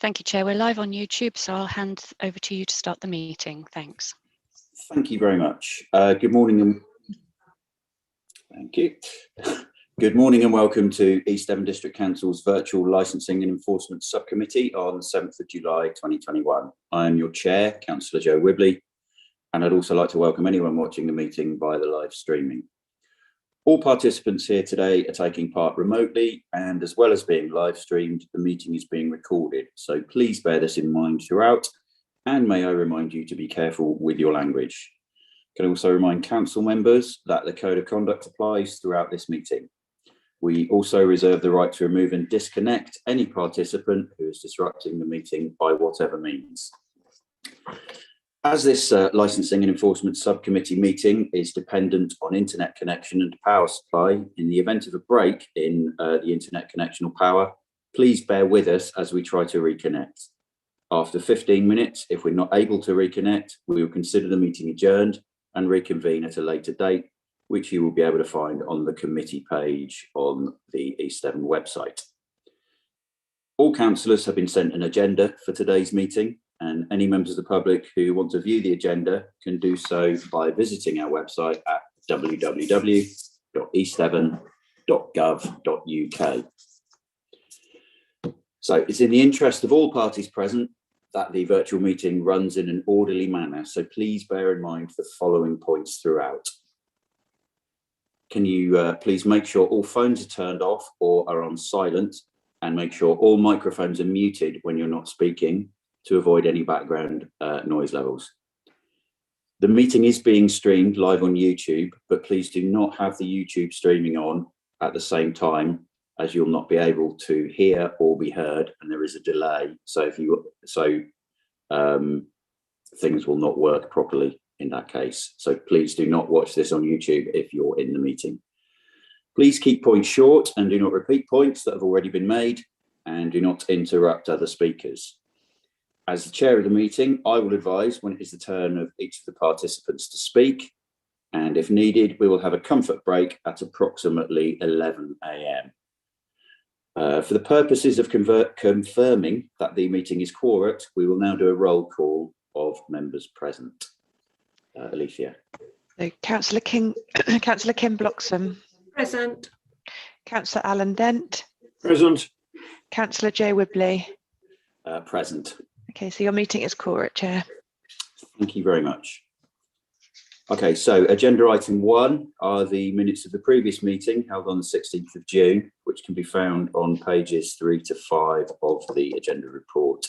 Thank you, Chair. We're live on YouTube, so I'll hand over to you to start the meeting. Thanks. Thank you very much. Good morning and thank you. Good morning and welcome to East Devon District Council's Virtual Licensing and Enforcement Subcommittee on 7th of July 2021. I am your Chair, Councillor Joe Wibley, and I'd also like to welcome anyone watching the meeting via the live streaming. All participants here today are taking part remotely, and as well as being live streamed, the meeting is being recorded. So please bear this in mind throughout, and may I remind you to be careful with your language. I can also remind council members that the Code of Conduct applies throughout this meeting. We also reserve the right to remove and disconnect any participant who is disrupting the meeting by whatever means. As this licensing and enforcement subcommittee meeting is dependent on internet connection and power supply, in the event of a break in the internet connection or power, please bear with us as we try to reconnect. After 15 minutes, if we're not able to reconnect, we will consider the meeting adjourned and reconvene at a later date, which you will be able to find on the committee page on the East Devon website. All councillors have been sent an agenda for today's meeting, and any members of the public who want to view the agenda can do so by visiting our website at www.eastdevon.gov.uk. So it's in the interest of all parties present that the virtual meeting runs in an orderly manner, so please bear in mind the following points throughout. Can you please make sure all phones are turned off or are on silent, and make sure all microphones are muted when you're not speaking, to avoid any background noise levels. The meeting is being streamed live on YouTube, but please do not have the YouTube streaming on at the same time, as you'll not be able to hear or be heard, and there is a delay. So things will not work properly in that case. So please do not watch this on YouTube if you're in the meeting. Please keep points short and do not repeat points that have already been made, and do not interrupt other speakers. As the chair of the meeting, I will advise when it is the turn of each of the participants to speak, and if needed, we will have a comfort break at approximately 11 AM. For the purposes of confirming that the meeting is quorate, we will now do a roll call of members present. Alicia. So, Councillor Kim Bloxham. Present. Councillor Alan Dent. Present. Councillor Joe Wibley. Present. Okay, so your meeting is quorate, Chair. Thank you very much. Okay, so agenda item 1 are the minutes of the previous meeting held on the 16th of June, which can be found on pages 3 to 5 of the agenda report.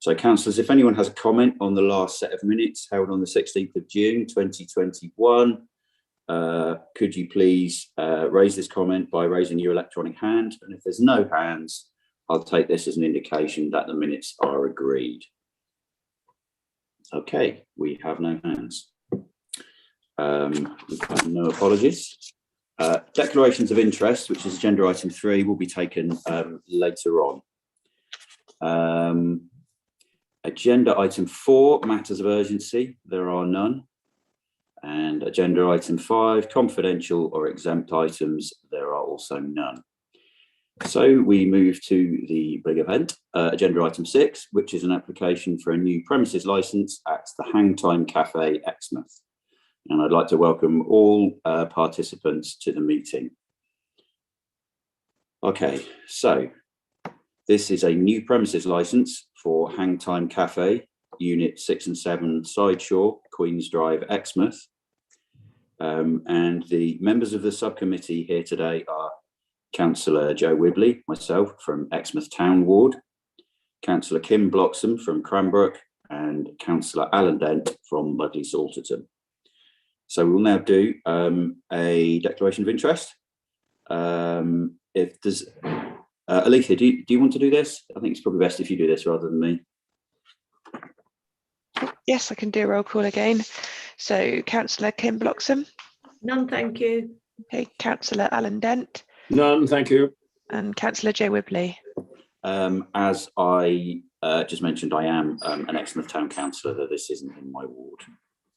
So councillors, if anyone has a comment on the last set of minutes held on the 16th of June 2021, could you please raise this comment by raising your electronic hand? And if there's no hands, I'll take this as an indication that the minutes are agreed. Okay, we have no hands. We've got no apologies. Declarations of interest, which is agenda item 3, will be taken later on. Agenda item 4, matters of urgency, there are none. And agenda item 5, confidential or exempt items, there are also none. So we move to the big event, agenda item 6, which is an application for a new premises licence at the Hang Time Cafe, Exmouth. And I'd like to welcome all participants to the meeting. Okay, so this is a new premises licence for Hang Time Cafe, Unit 6 and 7, Sideshore, Queen's Drive, Exmouth. And the members of the subcommittee here today are Councillor Joe Wibley, myself from Exmouth Town Ward, Councillor Kim Bloxham from Cranbrook, and Councillor Alan Dent from Ludley Salterton. So we'll now do a declaration of interest. If there's Alicia, do you want to do this? I think it's probably best if you do this rather than me. Yes, I can do a roll call again. So, Councillor Kim Bloxham. None, thank you. Okay, Councillor Alan Dent. None, thank you. And Councillor Joe Wibley. As I just mentioned, I am an Exmouth Town Councillor, though this isn't in my ward.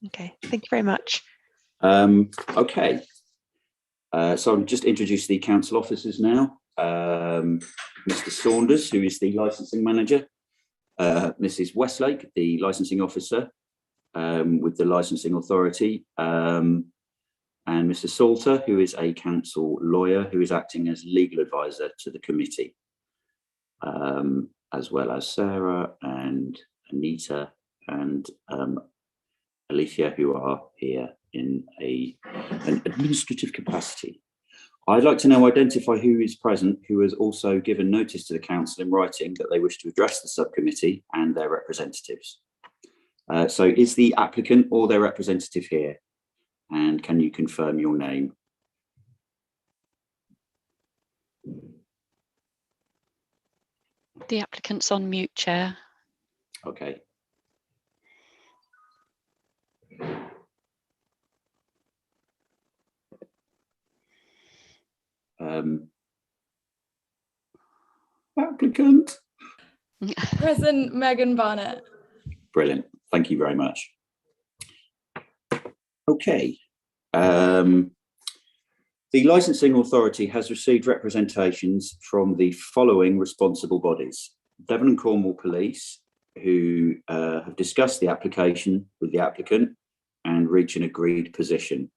Okay, thank you very much. Okay, so I'll just introduce the council officers now. Mr. Saunders, who is the licensing manager, Mrs. Westlake, the licensing officer with the licensing authority, and Mr. Salter, who is a council lawyer who is acting as legal advisor to the committee, as well as Sarah and Anita and Alicia, who are here in an administrative capacity. I'd like to now identify who is present, who has also given notice to the council in writing that they wish to address the subcommittee and their representatives. So is the applicant or their representative here? And can you confirm your name? The applicant's on mute, Chair. Okay. Applicant. Present, Megan Barnett. Brilliant. Thank you very much. Okay. The licensing authority has received representations from the following responsible bodies: Devon and Cornwall Police, who have discussed the application with the applicant and reached an agreed position.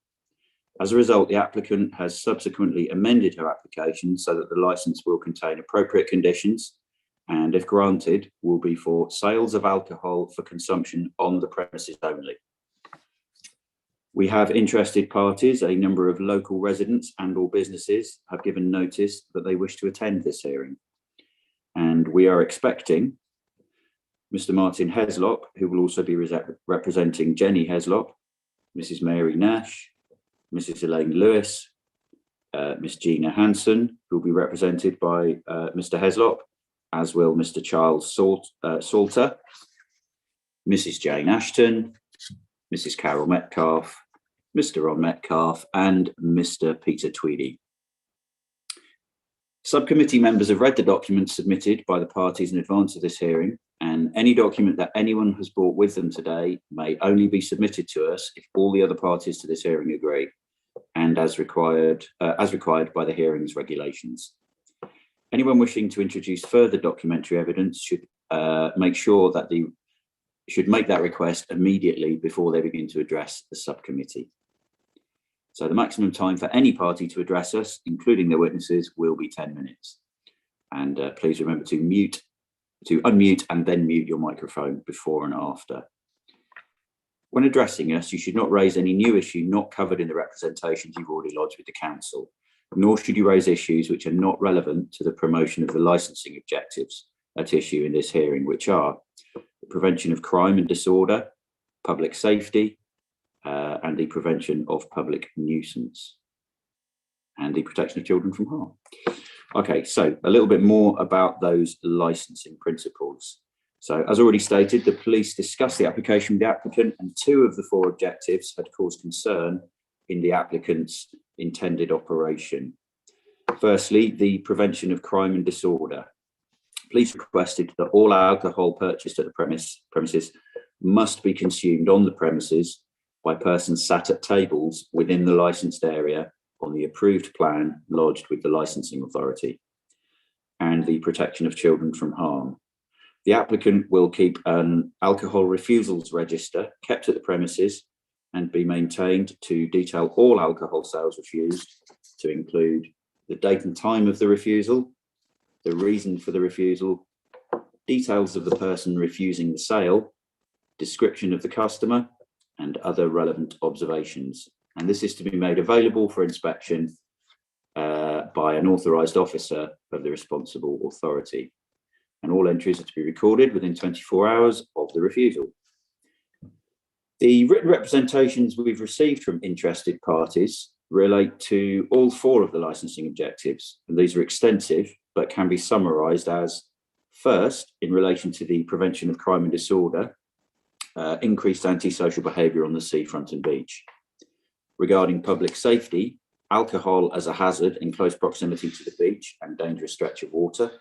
As a result, the applicant has subsequently amended her application so that the licence will contain appropriate conditions and, if granted, will be for sales of alcohol for consumption on the premises only. We have interested parties. A number of local residents and or businesses have given notice that they wish to attend this hearing. And we are expecting Mr. Martin Heslop, who will also be representing Jenny Heslop, Mrs. Mary Nash, Mrs. Elaine Lewis, Miss Gina Hanson, who will be represented by Mr. Heslop, as will Mr. Charles Salter, Mrs. Jane Ashton, Mrs. Carol Metcalfe, Mr. Ron Metcalfe, and Mr. Peter Tweedie. Subcommittee members have read the documents submitted by the parties in advance of this hearing, and any document that anyone has brought with them today may only be submitted to us if all the other parties to this hearing agree, and as required by the hearings regulations. Anyone wishing to introduce further documentary evidence should make that request immediately before they begin to address the subcommittee. So the maximum time for any party to address us, including their witnesses, will be 10 minutes. And please remember to unmute and then mute your microphone before and after. When addressing us, you should not raise any new issue not covered in the representations you've already lodged with the council, nor should you raise issues which are not relevant to the promotion of the licensing objectives at issue in this hearing, which are the prevention of crime and disorder, public safety, and the prevention of public nuisance, and the protection of children from harm. Okay, so a little bit more about those licensing principles. So, as already stated, the police discussed the application with the applicant, and 2 of the 4 objectives had caused concern in the applicant's intended operation. Firstly, the prevention of crime and disorder. Police requested that all alcohol purchased at the premises must be consumed on the premises by persons sat at tables within the licensed area on the approved plan lodged with the licensing authority, and the protection of children from harm. The applicant will keep an alcohol refusals register kept at the premises and be maintained to detail all alcohol sales refused, to include the date and time of the refusal, the reason for the refusal, details of the person refusing the sale, description of the customer, and other relevant observations. And this is to be made available for inspection by an authorised officer of the responsible authority. And all entries are to be recorded within 24 hours of the refusal. The written representations we've received from interested parties relate to all 4 of the licensing objectives, and these are extensive but can be summarised as: first, in relation to the prevention of crime and disorder, increased antisocial behaviour on the seafront and beach. Regarding public safety, alcohol as a hazard in close proximity to the beach and dangerous stretch of water.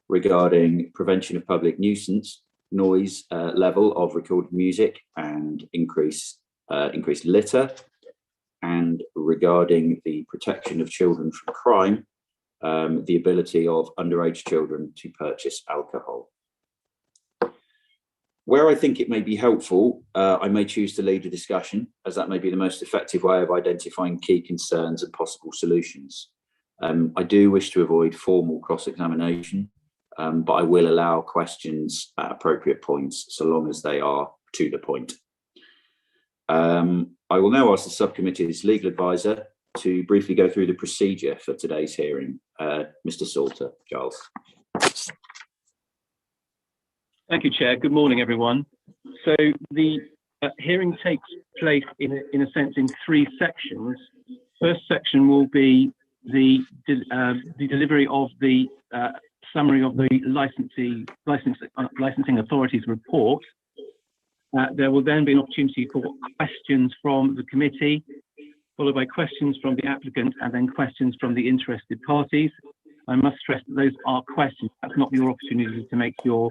Regarding prevention of public nuisance, noise level of recorded music and increased litter. And regarding the protection of children from crime, the ability of underage children to purchase alcohol. Where I think it may be helpful, I may choose to lead a discussion, as that may be the most effective way of identifying key concerns and possible solutions. I do wish to avoid formal cross-examination, but I will allow questions at appropriate points, so long as they are to the point. I will now ask the subcommittee's legal advisor to briefly go through the procedure for today's hearing. Mr. Salter, Giles. Thank you, Chair. Good morning, everyone. So the hearing takes place in a sense in three sections. First section will be the delivery of the summary of the licensing authority's report. There will then be an opportunity for questions from the committee, followed by questions from the applicant, and then questions from the interested parties. I must stress that those are questions. That's not your opportunity to make your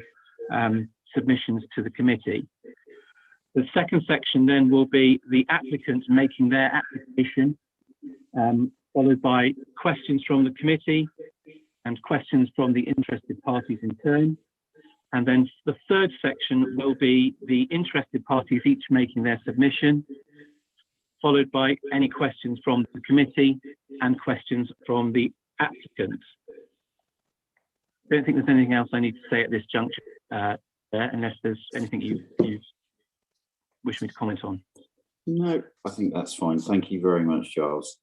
submissions to the committee. The second section then will be the applicant making their application, followed by questions from the committee and questions from the interested parties in turn. And then the third section will be the interested parties each making their submission, followed by any questions from the committee and questions from the applicant. I don't think there's anything else I need to say at this juncture there, unless there's anything you wish me to comment on. No, I think that's fine. Thank you very much, Giles.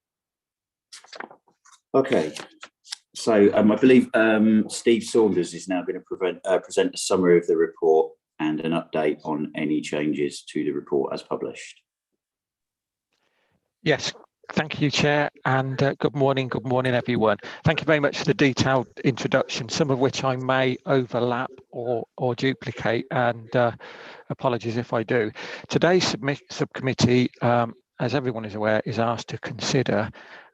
Okay, so I believe Steve Saunders is now going to present a summary of the report and an update on any changes to the report as published. Yes, thank you, Chair, and good morning, everyone. Thank you very much for the detailed introduction, some of which I may overlap or duplicate, and apologies if I do. Today's subcommittee, as everyone is aware, is asked to consider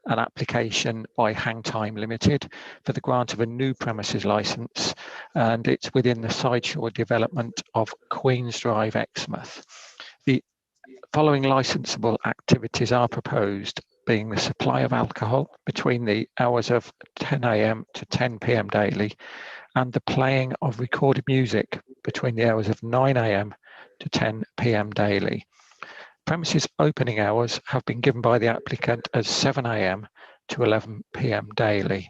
an application by Hang Time Limited for the grant of a new premises licence, and it's within the sideshore development of Queen's Drive, Exmouth. The following licensable activities are proposed, being the supply of alcohol between the hours of 10 AM to 10 PM daily, and the playing of recorded music between the hours of 9 AM to 10 PM daily. Premises opening hours have been given by the applicant as 7 AM to 11 PM daily.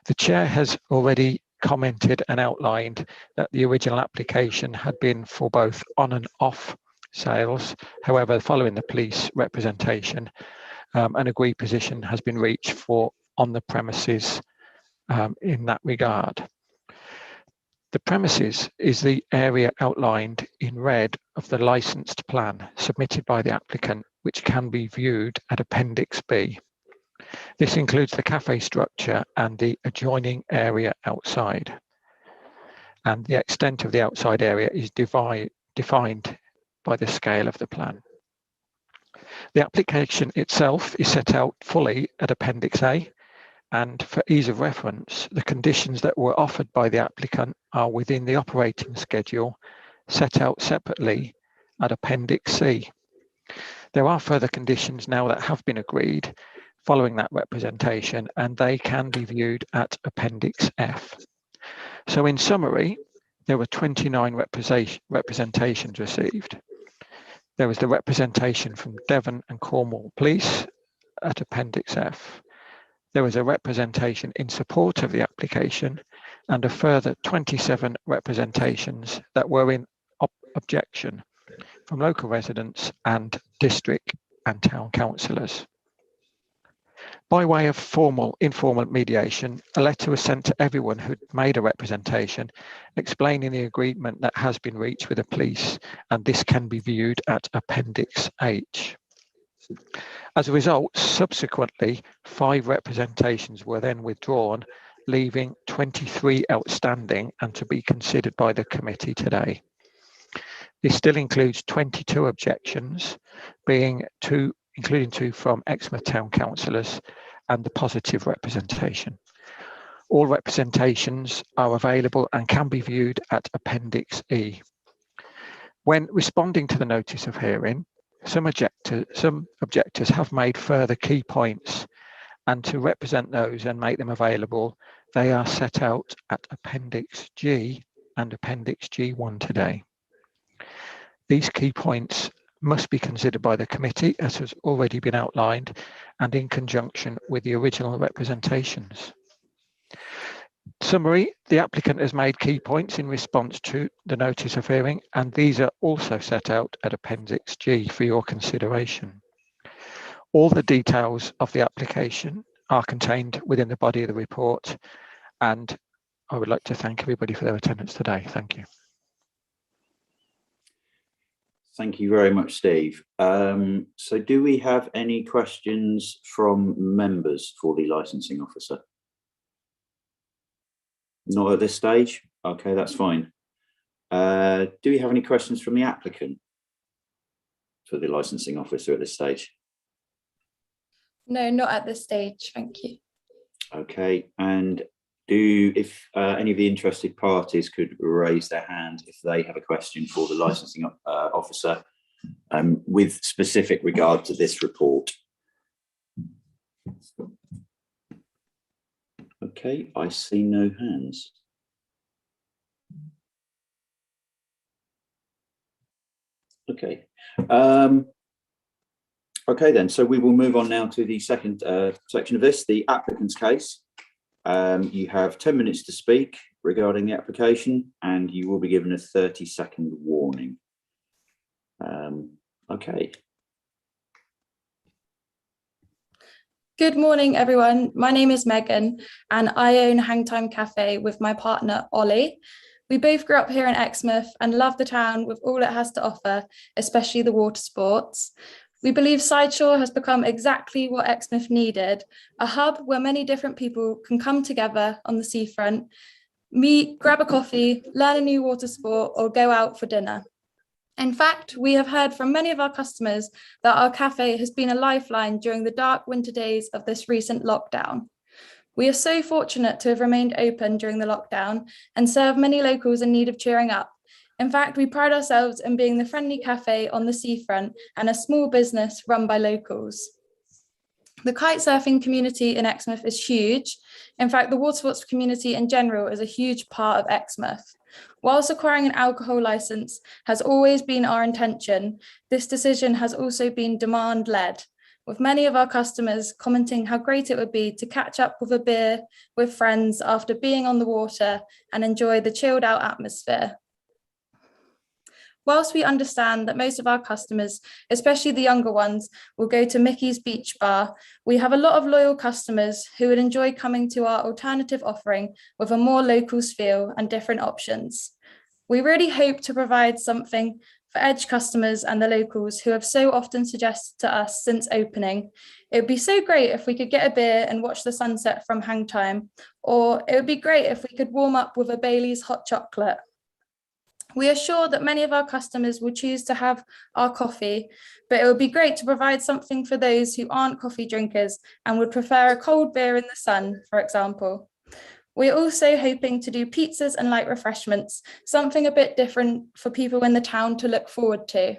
The Chair has already commented and outlined that the original application had been for both on and off sales. However, following the police representation, an agreed position has been reached for on the premises in that regard. The premises is the area outlined in red of the licensed plan submitted by the applicant, which can be viewed at Appendix B. This includes the cafe structure and the adjoining area outside. And the extent of the outside area is defined by the scale of the plan. The application itself is set out fully at Appendix A, and for ease of reference, the conditions that were offered by the applicant are within the operating schedule set out separately at Appendix C. There are further conditions now that have been agreed following that representation, and they can be viewed at Appendix F. So in summary, there were 29 representations received. There was the representation from Devon and Cornwall Police at Appendix F. There was a representation in support of the application, and a further 27 representations that were in objection from local residents and district and town councillors. By way of informal mediation, a letter was sent to everyone who'd made a representation explaining the agreement that has been reached with the police, and this can be viewed at Appendix H. As a result, subsequently, 5 representations were then withdrawn, leaving 23 outstanding and to be considered by the committee today. This still includes 22 objections, including 2 from Exmouth Town councillors, and the positive representation. All representations are available and can be viewed at Appendix E. When responding to the notice of hearing, some objectors have made further key points, and to represent those and make them available, they are set out at Appendix G and Appendix G1 today. These key points must be considered by the committee, as has already been outlined, and in conjunction with the original representations. Summary: the applicant has made key points in response to the notice of hearing, and these are also set out at Appendix G for your consideration. All the details of the application are contained within the body of the report, and I would like to thank everybody for their attendance today. Thank you. Thank you very much, Steve. So do we have any questions from members for the licensing officer? Not at this stage. Okay, that's fine. Do we have any questions from the applicant for the licensing officer at this stage? No, not at this stage. Thank you. Okay, and if any of the interested parties could raise their hand if they have a question for the licensing officer with specific regard to this report. Okay, I see no hands. Okay. Okay then, so we will move on now to the second section of this, the applicant's case. You have 10 minutes to speak regarding the application, and you will be given a 30-second warning. Okay. Good morning, everyone. My name is Megan, and I own Hangtime Cafe with my partner, Ollie. We both grew up here in Exmouth and love the town with all it has to offer, especially the water sports. We believe Sideshore has become exactly what Exmouth needed, a hub where many different people can come together on the seafront, meet, grab a coffee, learn a new water sport, or go out for dinner. In fact, we have heard from many of our customers that our cafe has been a lifeline during the dark winter days of this recent lockdown. We are so fortunate to have remained open during the lockdown and serve many locals in need of cheering up. In fact, we pride ourselves in being the friendly cafe on the seafront and a small business run by locals. The kitesurfing community in Exmouth is huge. In fact, the water sports community in general is a huge part of Exmouth. Whilst acquiring an alcohol licence has always been our intention, this decision has also been demand-led, with many of our customers commenting how great it would be to catch up with a beer with friends after being on the water and enjoy the chilled out atmosphere. Whilst we understand that most of our customers, especially the younger ones, will go to Mickey's Beach Bar, we have a lot of loyal customers who would enjoy coming to our alternative offering with a more locals feel and different options. We really hope to provide something for Edge customers and the locals who have so often suggested to us since opening. It would be so great if we could get a beer and watch the sunset from Hangtime, or it would be great if we could warm up with a Bailey's hot chocolate. We are sure that many of our customers will choose to have our coffee, but it would be great to provide something for those who aren't coffee drinkers and would prefer a cold beer in the sun, for example. We're also hoping to do pizzas and light refreshments, something a bit different for people in the town to look forward to.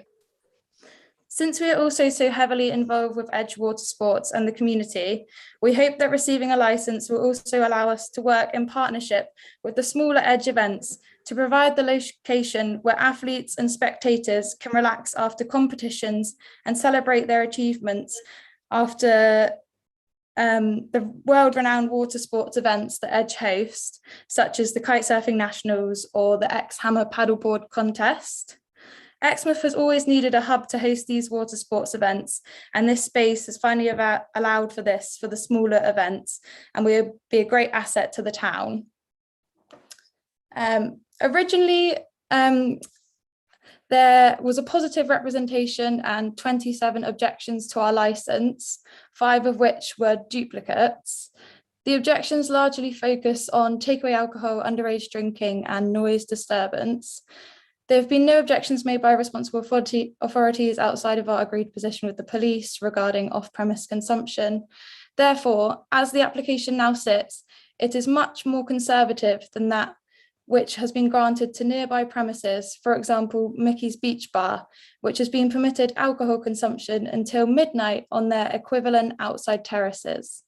Since we are also so heavily involved with Edge Water Sports and the community, we hope that receiving a licence will also allow us to work in partnership with the smaller Edge events to provide the location where athletes and spectators can relax after competitions and celebrate their achievements after the world-renowned water sports events that Edge hosts, such as the Kitesurfing Nationals or the X-Hammer Paddleboard Contest. Exmouth has always needed a hub to host these water sports events, and this space has finally allowed for this for the smaller events, and will be a great asset to the town. Originally, there was a positive representation and 27 objections to our licence, 5 of which were duplicates. The objections largely focus on takeaway alcohol, underage drinking, and noise disturbance. There have been no objections made by responsible authorities outside of our agreed position with the police regarding off-premise consumption. Therefore, as the application now sits, it is much more conservative than that which has been granted to nearby premises, for example, Mickey's Beach Bar, which has been permitted alcohol consumption until midnight on their equivalent outside terraces.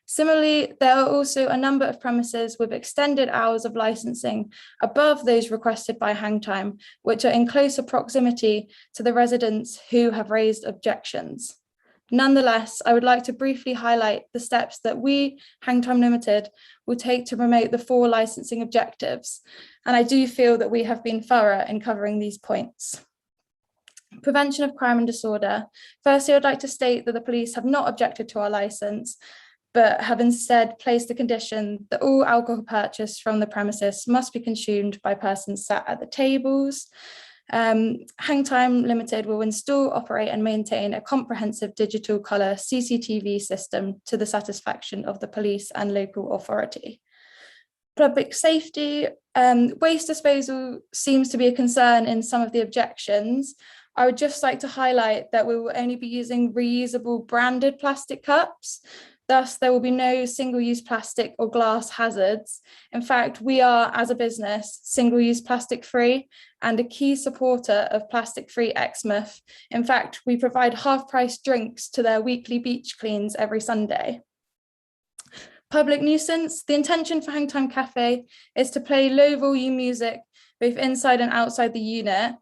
Similarly, there are also a number of premises with extended hours of licensing above those requested by Hang Time, which are in closer proximity to the residents who have raised objections. Nonetheless, I would like to briefly highlight the steps that we, Hang Time Limited, will take to promote the 4 licensing objectives. And I do feel that we have been thorough in covering these points. Prevention of crime and disorder. Firstly, I'd like to state that the police have not objected to our licence, but have instead placed the condition that all alcohol purchased from the premises must be consumed by persons sat at the tables. Hang Time Limited will install, operate and maintain a comprehensive digital colour CCTV system to the satisfaction of the police and local authority. Public safety, waste disposal seems to be a concern in some of the objections. I would just like to highlight that we will only be using reusable branded plastic cups. Thus, there will be no single-use plastic or glass hazards. In fact, we are, as a business, single-use plastic-free and a key supporter of plastic-free Exmouth. In fact, we provide half-price drinks to their weekly beach cleans every Sunday. Public nuisance. The intention for Hang Time Cafe is to play low-volume music both inside and outside the unit.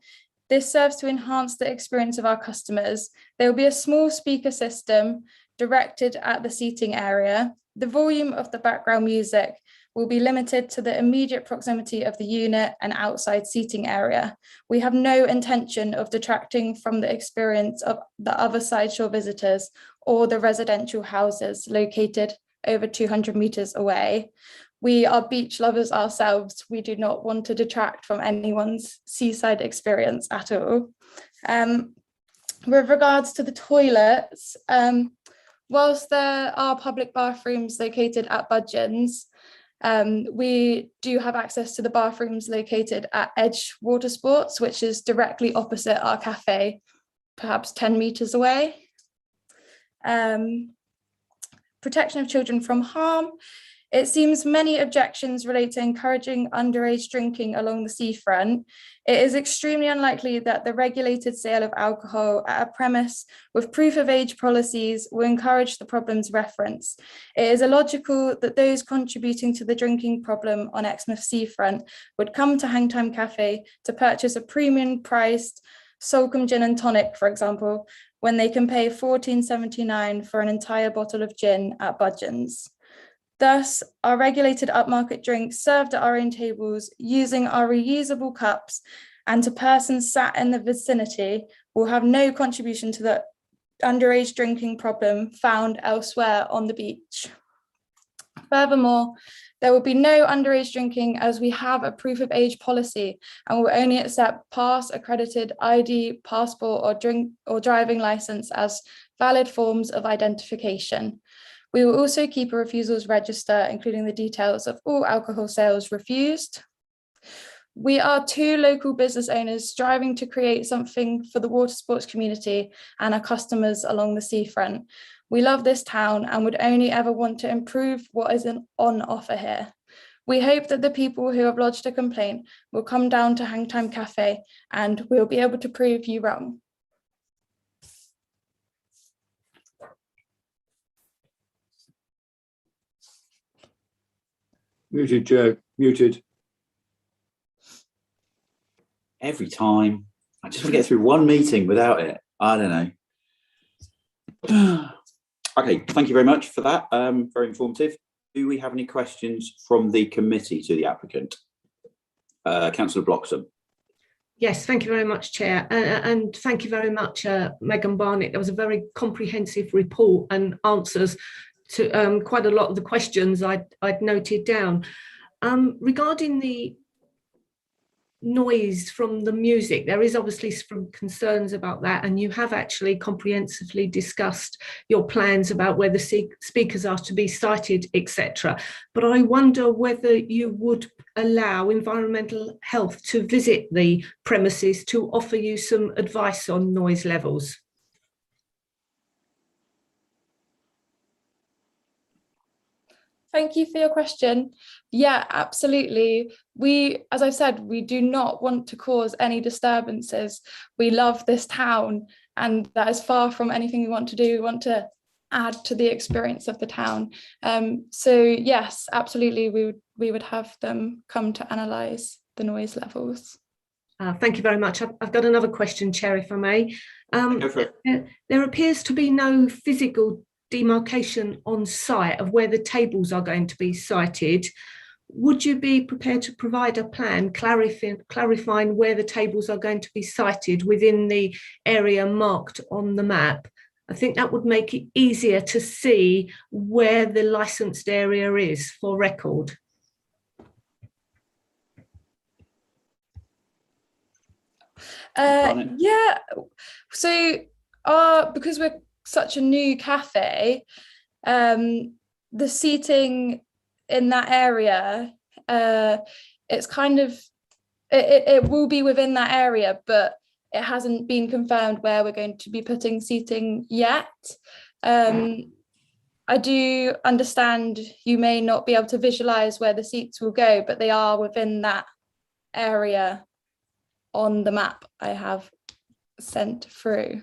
This serves to enhance the experience of our customers. There will be a small speaker system directed at the seating area. The volume of the background music will be limited to the immediate proximity of the unit and outside seating area. We have no intention of detracting from the experience of the other sideshore visitors or the residential houses located over 200 metres away. We are beach lovers ourselves. We do not want to detract from anyone's seaside experience at all. With regards to the toilets, whilst there are public bathrooms located at Budgeons, we do have access to the bathrooms located at Edge Water Sports, which is directly opposite our cafe, perhaps 10 metres away. Protection of children from harm. It seems many objections relate to encouraging underage drinking along the seafront. It is extremely unlikely that the regulated sale of alcohol at a premise with proof of age policies will encourage the problems referenced. It is illogical that those contributing to the drinking problem on Exmouth seafront would come to Hang Time Cafe to purchase a premium priced Solcombe gin and tonic, for example, when they can pay £14.79 for an entire bottle of gin at Budgeons. Thus, our regulated upmarket drinks served at our own tables using our reusable cups and to persons sat in the vicinity will have no contribution to the underage drinking problem found elsewhere on the beach. Furthermore, there will be no underage drinking as we have a proof of age policy and will only accept pass accredited ID, passport or driving license as valid forms of identification. We will also keep a refusals register, including the details of all alcohol sales refused. We are 2 local business owners striving to create something for the water sports community and our customers along the seafront. We love this town and would only ever want to improve what is on offer here. We hope that the people who have lodged a complaint will come down to Hang Time Cafe and we'll be able to prove you wrong. Muted, Joe. Muted. Every time. I just want to get through one meeting without it. I don't know. Okay, thank you very much for that. Very informative. Do we have any questions from the committee to the applicant? Councillor Bloxham. Yes, thank you very much, Chair. And thank you very much, Megan Barnett. There was a very comprehensive report and answers to quite a lot of the questions I'd noted down. Regarding the noise from the music, there is obviously some concerns about that, and you have actually comprehensively discussed your plans about where the speakers are to be sited, etc. But I wonder whether you would allow environmental health to visit the premises to offer you some advice on noise levels. Thank you for your question. Yeah, absolutely. As I've said, we do not want to cause any disturbances. We love this town, and that is far from anything we want to do. We want to add to the experience of the town. So yes, absolutely, we would have them come to analyse the noise levels. Thank you very much. I've got another question, Chair, if I may. Go for it. There appears to be no physical demarcation on site of where the tables are going to be sited. Would you be prepared to provide a plan clarifying where the tables are going to be sited within the area marked on the map? I think that would make it easier to see where the licensed area is for record. Yeah, so because we're such a new cafe, the seating in that area, it's kind of, it will be within that area, but it hasn't been confirmed where we're going to be putting seating yet. I do understand you may not be able to visualize where the seats will go, but they are within that area on the map I have sent through.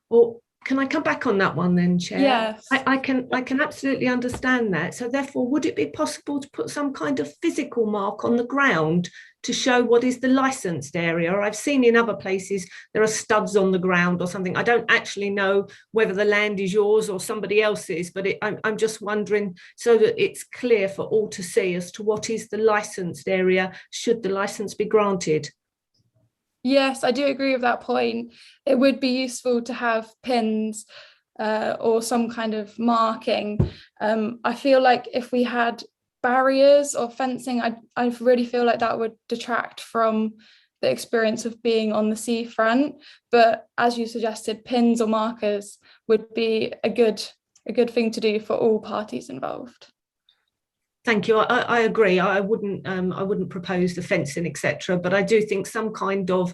Well, can I come back on that one then, Chair? Yes. I can absolutely understand that. So therefore, would it be possible to put some kind of physical mark on the ground to show what is the licensed area? Or I've seen in other places there are studs on the ground or something. I don't actually know whether the land is yours or somebody else's, but I'm just wondering so that it's clear for all to see as to what is the licensed area should the license be granted. Yes, I do agree with that point. It would be useful to have pins or some kind of marking. I feel like if we had barriers or fencing, I really feel like that would detract from the experience of being on the seafront. But as you suggested, pins or markers would be a good thing to do for all parties involved. Thank you. I agree. I wouldn't propose the fencing, etc. But I do think some kind of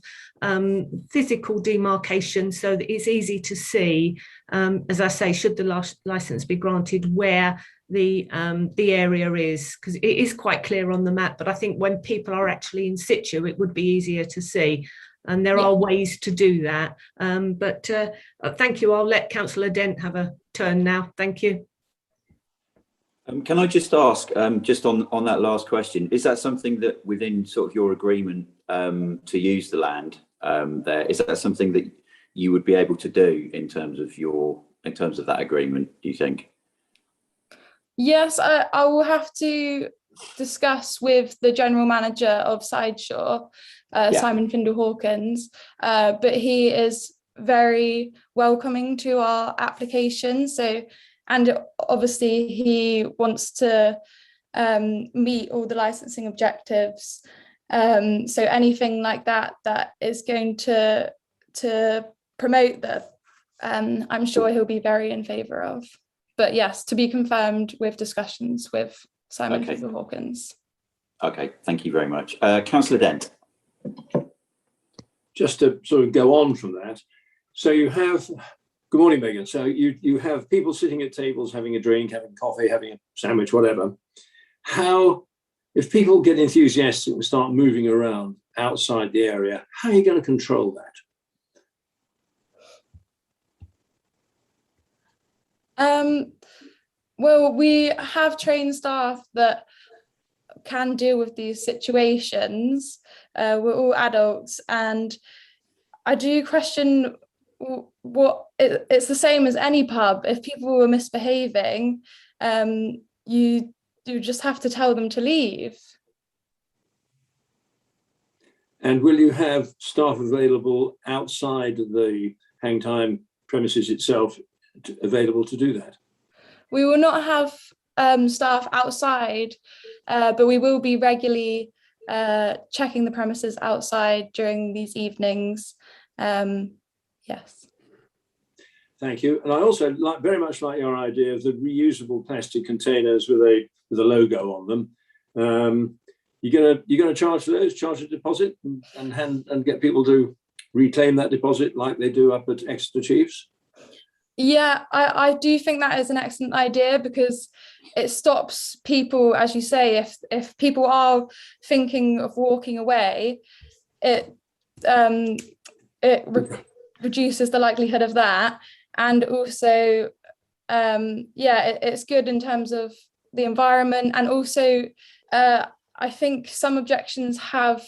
physical demarcation so that it's easy to see, as I say, should the license be granted, where the area is, because it is quite clear on the map. But I think when people are actually in situ, it would be easier to see. And there are ways to do that. But thank you. I'll let Councillor Dent have a turn now. Thank you. Can I just ask, just on that last question, is that something that within sort of your agreement to use the land there, is that something that you would be able to do in terms of that agreement, do you think? Yes, I will have to discuss with the general manager of Sideshore, Simon Findle Hawkins, but he is very welcoming to our application. And obviously he wants to meet all the licensing objectives. So anything like that is going to promote that, I'm sure he'll be very in favour of. But yes, to be confirmed with discussions with Simon Findle Hawkins. Okay, thank you very much. Councillor Dent. Just to sort of go on from that, so you have, good morning, Megan. So you have people sitting at tables having a drink, having coffee, having a sandwich, whatever. How, if people get enthusiastic and start moving around outside the area, how are you going to control that? Well, we have trained staff that can deal with these situations. We're all adults, and I do question what it's the same as any pub. If people were misbehaving, you just have to tell them to leave. And will you have staff available outside the hang time premises itself available to do that? We will not have staff outside, but we will be regularly checking the premises outside during these evenings. Yes. Thank you. And I also very much like your idea of the reusable plastic containers with a logo on them. You're gonna charge for those, charge a deposit, and get people to reclaim that deposit like they do up at Exeter Chiefs? Yeah, I do think that is an excellent idea, because it stops people, as you say, if people are thinking of walking away, it reduces the likelihood of that. And also it's good in terms of the environment, and also I think some objections have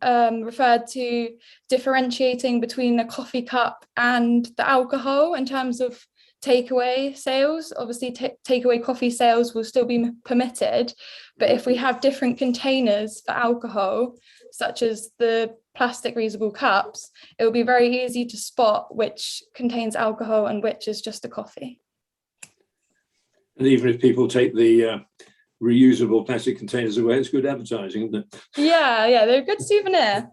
referred to differentiating between a coffee cup and the alcohol in terms of takeaway sales. Obviously, takeaway coffee sales will still be permitted, but if we have different containers for alcohol, such as the plastic reusable cups, it will be very easy to spot which contains alcohol and which is just a coffee. And even if people take the reusable plastic containers away, it's good advertising, isn't it? Yeah, they're a good souvenir.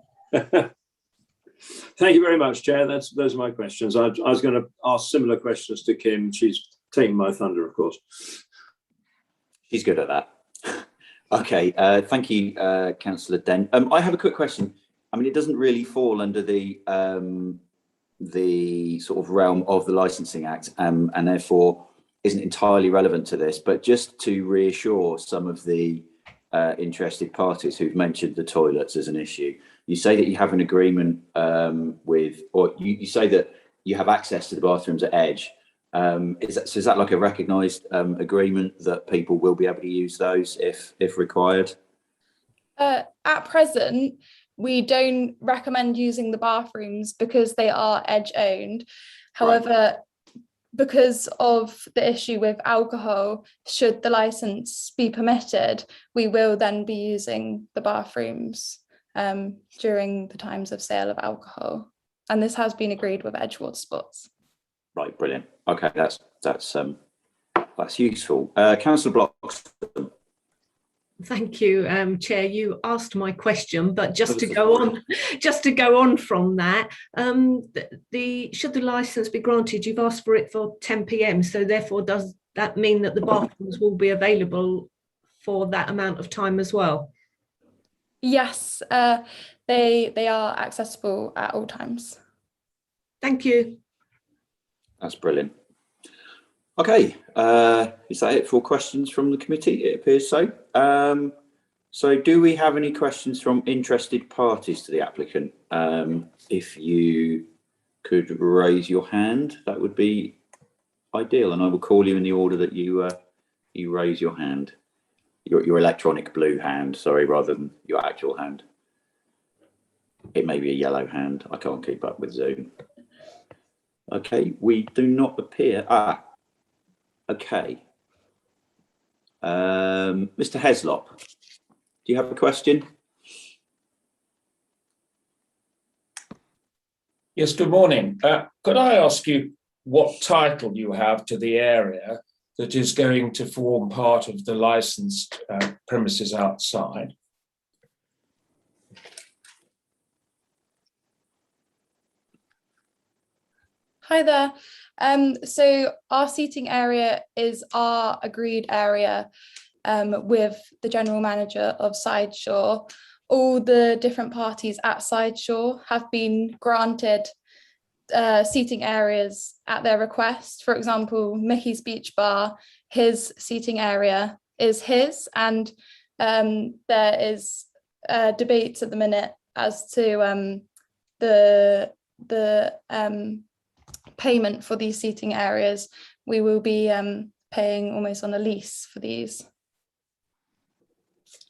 Thank you very much, Chair. Those are my questions. I was going to ask similar questions to Kim. She's taking my thunder, of course. She's good at that. Okay, thank you, Councillor Dent. I have a quick question. I mean, it doesn't really fall under the sort of realm of the Licensing Act, and therefore isn't entirely relevant to this, but just to reassure some of the interested parties who've mentioned the toilets as an issue. You say that you have an agreement you say that you have access to the bathrooms at Edge. Is that like a recognised agreement that people will be able to use those if required? At present, we don't recommend using the bathrooms because they are Edge owned. However, because of the issue with alcohol, should the licence be permitted, we will then be using the bathrooms during the times of sale of alcohol. And this has been agreed with Edgewater Sports. Right, brilliant. Okay, that's useful. Councillor Blocks. Thank you, Chair. You asked my question, but just to go on from that, should the licence be granted? You've asked for it for 10 p.m. So therefore, does that mean that the bathrooms will be available for that amount of time as well? Yes, they are accessible at all times. Thank you. That's brilliant. Okay, is that it for questions from the committee? It appears so. So do we have any questions from interested parties to the applicant? If you could raise your hand, that would be ideal, and I will call you in the order that you raise your hand. Your electronic blue hand, sorry, rather than your actual hand. It may be a yellow hand. I can't keep up with Zoom. Okay, we do not appear. Okay. Mr. Heslop, do you have a question? Yes, good morning. Could I ask you what title you have to the area that is going to form part of the licensed premises outside? Hi there. So our seating area is our agreed area with the general manager of Sideshore. All the different parties at Sideshore have been granted seating areas at their request. For example, Mickey's Beach Bar, his seating area is his, and there is debates at the minute as to the payment for these seating areas. We will be paying almost on a lease for these.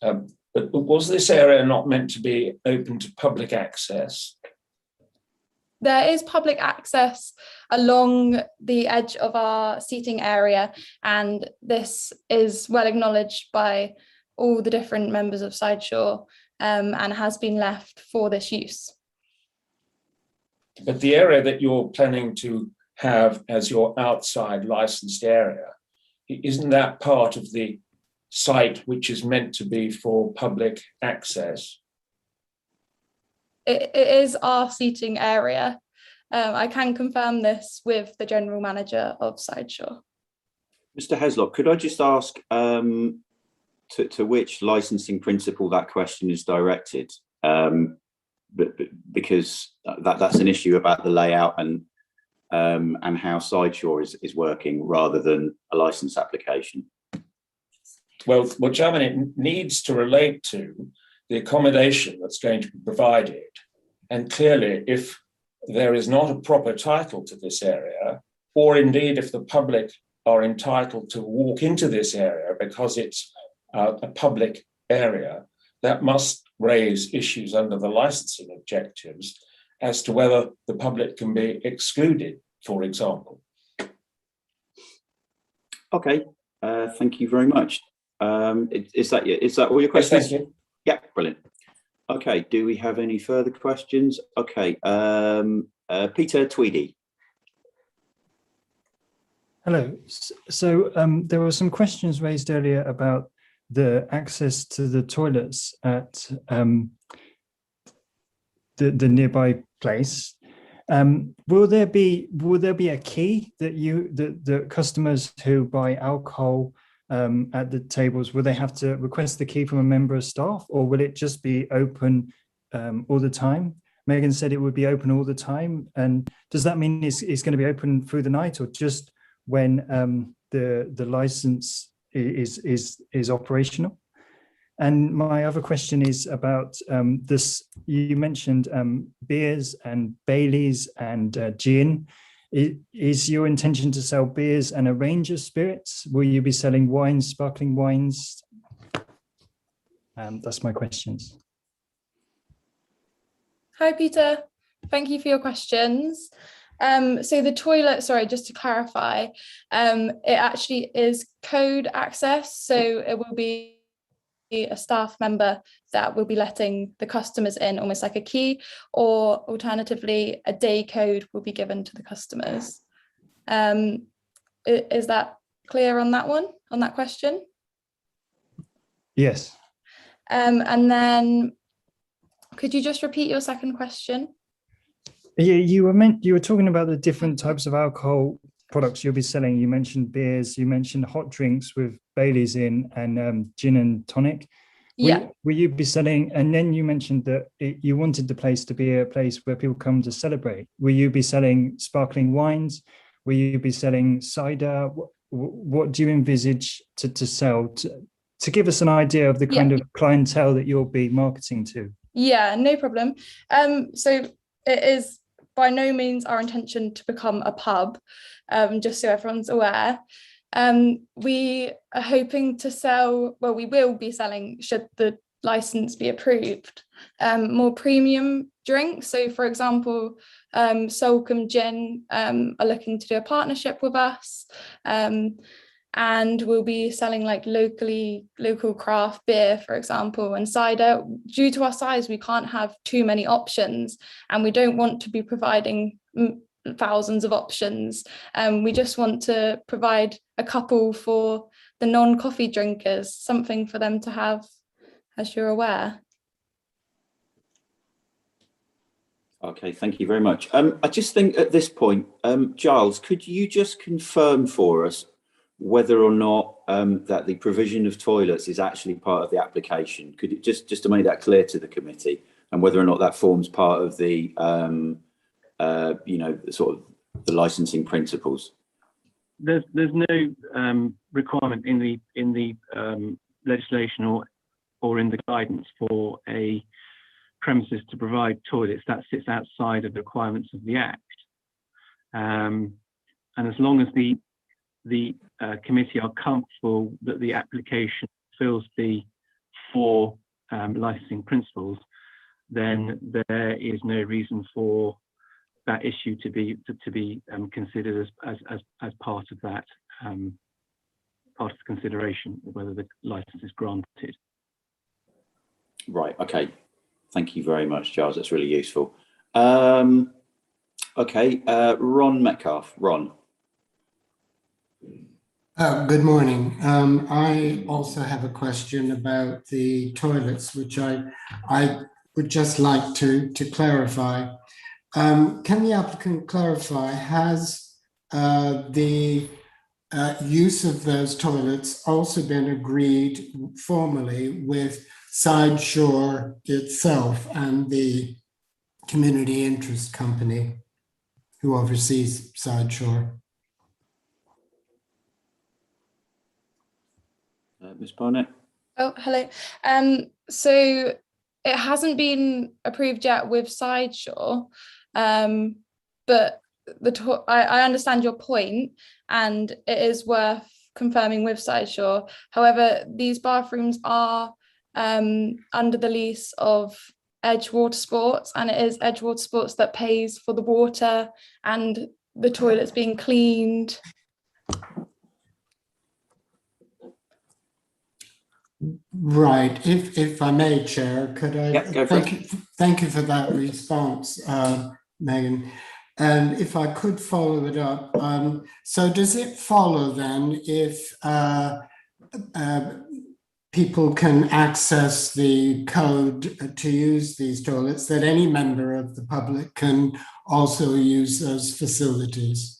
But was this area not meant to be open to public access? There is public access along the edge of our seating area, and this is well acknowledged by all the different members of Sideshore and has been left for this use. But the area that you're planning to have as your outside licensed area, isn't that part of the site which is meant to be for public access? It is our seating area. I can confirm this with the general manager of Sideshore. Mr. Heslop, could I just ask to which licensing principle that question is directed? Because that's an issue about the layout and how Sideshore is working rather than a license application. Well, Chairman, it needs to relate to the accommodation that's going to be provided. And clearly, if there is not a proper title to this area, or indeed if the public are entitled to walk into this area because it's a public area, that must raise issues under the licensing objectives as to whether the public can be excluded, for example. Okay, thank you very much. Is that all your questions? Yes, thank you. Yeah, brilliant. Okay, do we have any further questions? Okay, Peter Tweedie. Hello. So there were some questions raised earlier about the access to the toilets at the nearby place. Will there be a key that the customers who buy alcohol at the tables, will they have to request the key from a member of staff, or will it just be open all the time? Megan said it would be open all the time, and does that mean it's going to be open through the night, or just when the license is operational? And my other question is about this. You mentioned beers and Baileys and gin. Is your intention to sell beers and a range of spirits? Will you be selling wines, sparkling wines? That's my questions. Hi, Peter. Thank you for your questions. So the toilet, sorry, just to clarify, it actually is code access. So it will be a staff member that will be letting the customers in, almost like a key, or alternatively a day code will be given to the customers. Is that clear on that one, on that question? Yes. And then could you just repeat your second question? Yeah, you were talking about the different types of alcohol products you'll be selling. You mentioned beers, you mentioned hot drinks with Baileys in, and gin and tonic. Will you be selling, and then you mentioned that you wanted the place to be a place where people come to celebrate. Will you be selling sparkling wines? Will you be selling cider? What do you envisage to sell, to give us an idea of the kind of clientele that you'll be marketing to? Yeah, no problem. So it is by no means our intention to become a pub, just so everyone's aware. We are hoping to sell, well, we will be selling, should the license be approved, more premium drinks. So for example, Solcombe Gin are looking to do a partnership with us, and we'll be selling like local craft beer, for example, and cider. Due to our size, we can't have too many options, and we don't want to be providing thousands of options. We just want to provide a couple for the non-coffee drinkers, something for them to have, as you're aware. Okay, thank you very much. I just think at this point, Giles, could you just confirm for us whether or not that the provision of toilets is actually part of the application? Could it just to make that clear to the committee, and whether or not that forms part of the sort of the licensing principles? There's no requirement in the legislation or in the guidance for a premises to provide toilets. That sits outside of the requirements of the Act, and as long as the committee are comfortable that the application fulfills the four licensing principles, then there is no reason for that issue to be considered as part of that part of the consideration of whether the license is granted. Right. Okay. Thank you very much, Giles. That's really useful. Okay. Ron Metcalfe. Ron. Good morning. I also have a question about the toilets, which I would just like to clarify. Can the applicant clarify, has the use of those toilets also been agreed formally with Sideshore itself and the community interest company who oversees Sideshore? Ms. Barnett. Oh, hello. So it hasn't been approved yet with Sideshore, but I understand your point, and it is worth confirming with Sideshaw. However, these bathrooms are under the lease of Edge Water Sports, and it is Edge Water Sports that pays for the water and the toilets being cleaned. Right. If I may, Chair, could I thank you for that response, Megan. And if I could follow it up, so does it follow then if people can access the code to use these toilets, that any member of the public can also use those facilities?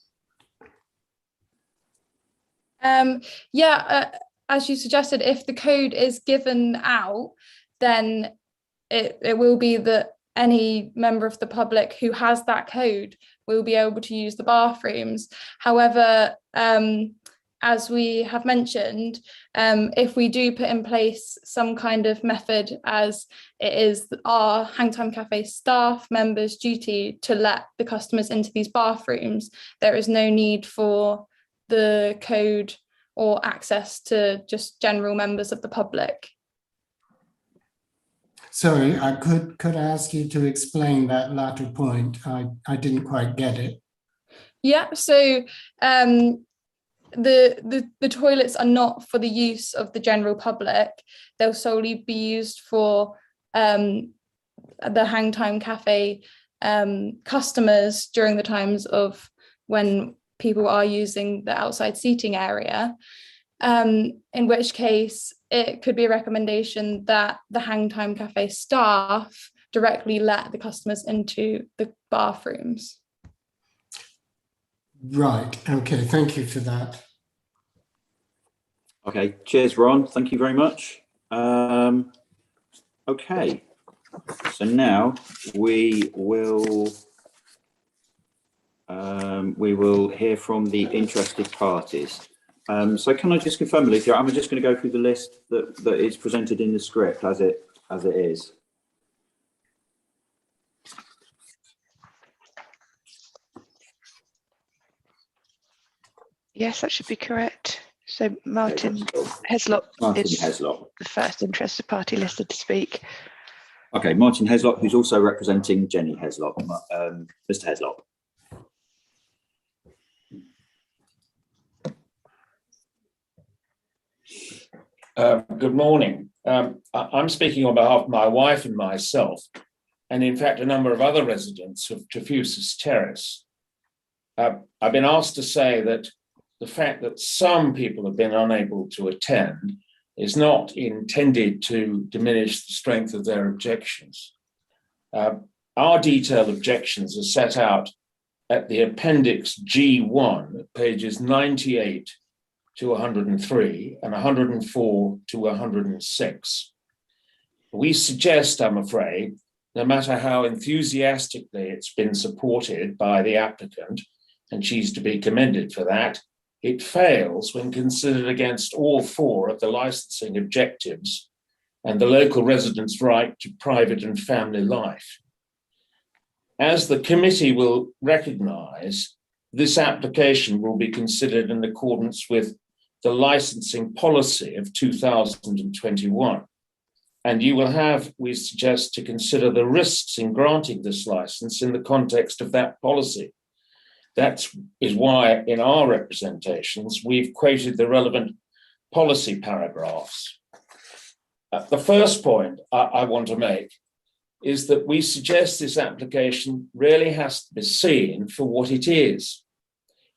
As you suggested, if the code is given out, then it will be that any member of the public who has that code will be able to use the bathrooms. However, as we have mentioned, if we do put in place some kind of method, as it is our Hangtime Cafe staff members' duty to let the customers into these bathrooms, there is no need for the code or access to just general members of the public. Sorry, I could ask you to explain that latter point. I didn't quite get it. Yeah, so the toilets are not for the use of the general public. They'll solely be used for the Hangtime Cafe customers during the times of when people are using the outside seating area, in which case it could be a recommendation that the Hangtime Cafe staff directly let the customers into the bathrooms. Right, okay, thank you for that. Okay, cheers, Ron. Thank you very much. Okay, so now we will hear from the interested parties. So can I just confirm, Alicia, I'm just going to go through the list that is presented in the script as it is. Yes, that should be correct. So Martin Heslop is the first interested party listed to speak. Okay, Martin Heslop, who's also representing Jenny Heslop. Mr. Heslop. Good morning. I'm speaking on behalf of my wife and myself, and in fact a number of other residents of Trefusis Terrace. I've been asked to say that the fact that some people have been unable to attend is not intended to diminish the strength of their objections. Our detailed objections are set out at the Appendix G1, pages 98 to 103 and 104 to 106. We suggest, I'm afraid, no matter how enthusiastically it's been supported by the applicant, and she's to be commended for that, it fails when considered against all four of the licensing objectives and the local residents' right to private and family life. As the committee will recognise, this application will be considered in accordance with the licensing policy of 2021. And you will have, we suggest, to consider the risks in granting this license in the context of that policy. That is why in our representations, we've quoted the relevant policy paragraphs. The first point I want to make is that we suggest this application really has to be seen for what it is.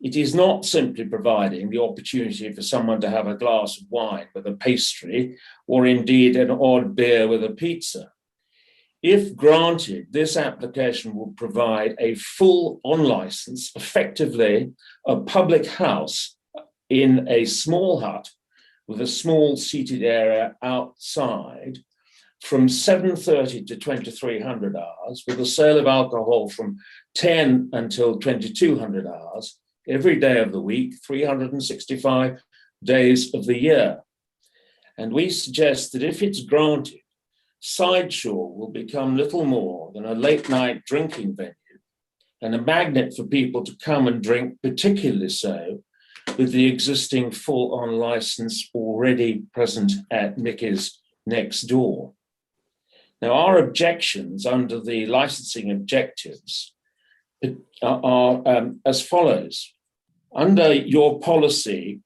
It is not simply providing the opportunity for someone to have a glass of wine with a pastry, or indeed an odd beer with a pizza. If granted, this application will provide a full on-license, effectively a public house in a small hut with a small seated area outside from 7:30 to 2300 hours, with a sale of alcohol from 10 until 2200 hours, every day of the week, 365 days of the year. And we suggest that if it's granted, Sideshaw will become little more than a late night drinking venue, and a magnet for people to come and drink, particularly so with the existing full-on license already present at Mickey's next door. Now, our objections under the licensing objectives are as follows. Under your policy,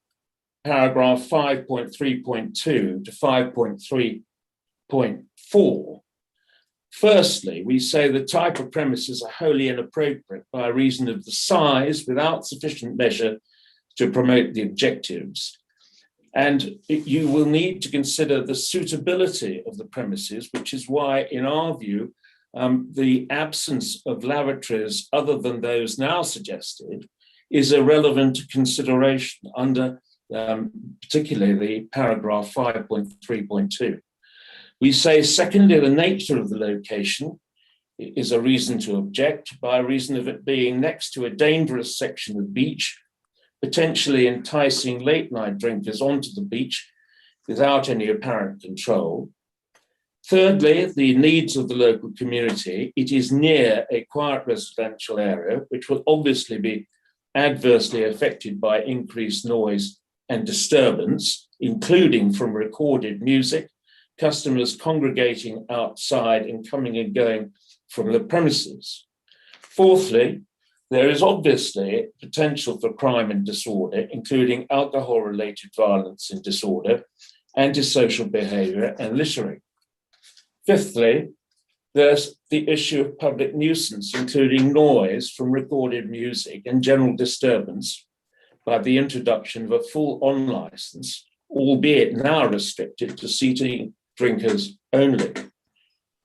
paragraph 5.3.2 to 5.3.4, firstly, we say the type of premises are wholly inappropriate by reason of the size without sufficient measure to promote the objectives. And you will need to consider the suitability of the premises, which is why, in our view, the absence of lavatories other than those now suggested is a relevant consideration under particularly the paragraph 5.3.2. We say, secondly, the nature of the location is a reason to object by reason of it being next to a dangerous section of beach, potentially enticing late night drinkers onto the beach without any apparent control. Thirdly, the needs of the local community. It is near a quiet residential area, which will obviously be adversely affected by increased noise and disturbance, including from recorded music, customers congregating outside and coming and going from the premises. Fourthly, there is obviously potential for crime and disorder, including alcohol-related violence and disorder, antisocial behaviour and littering. Fifthly, there's the issue of public nuisance, including noise from recorded music and general disturbance by the introduction of a full-on licence, albeit now restricted to seating drinkers only.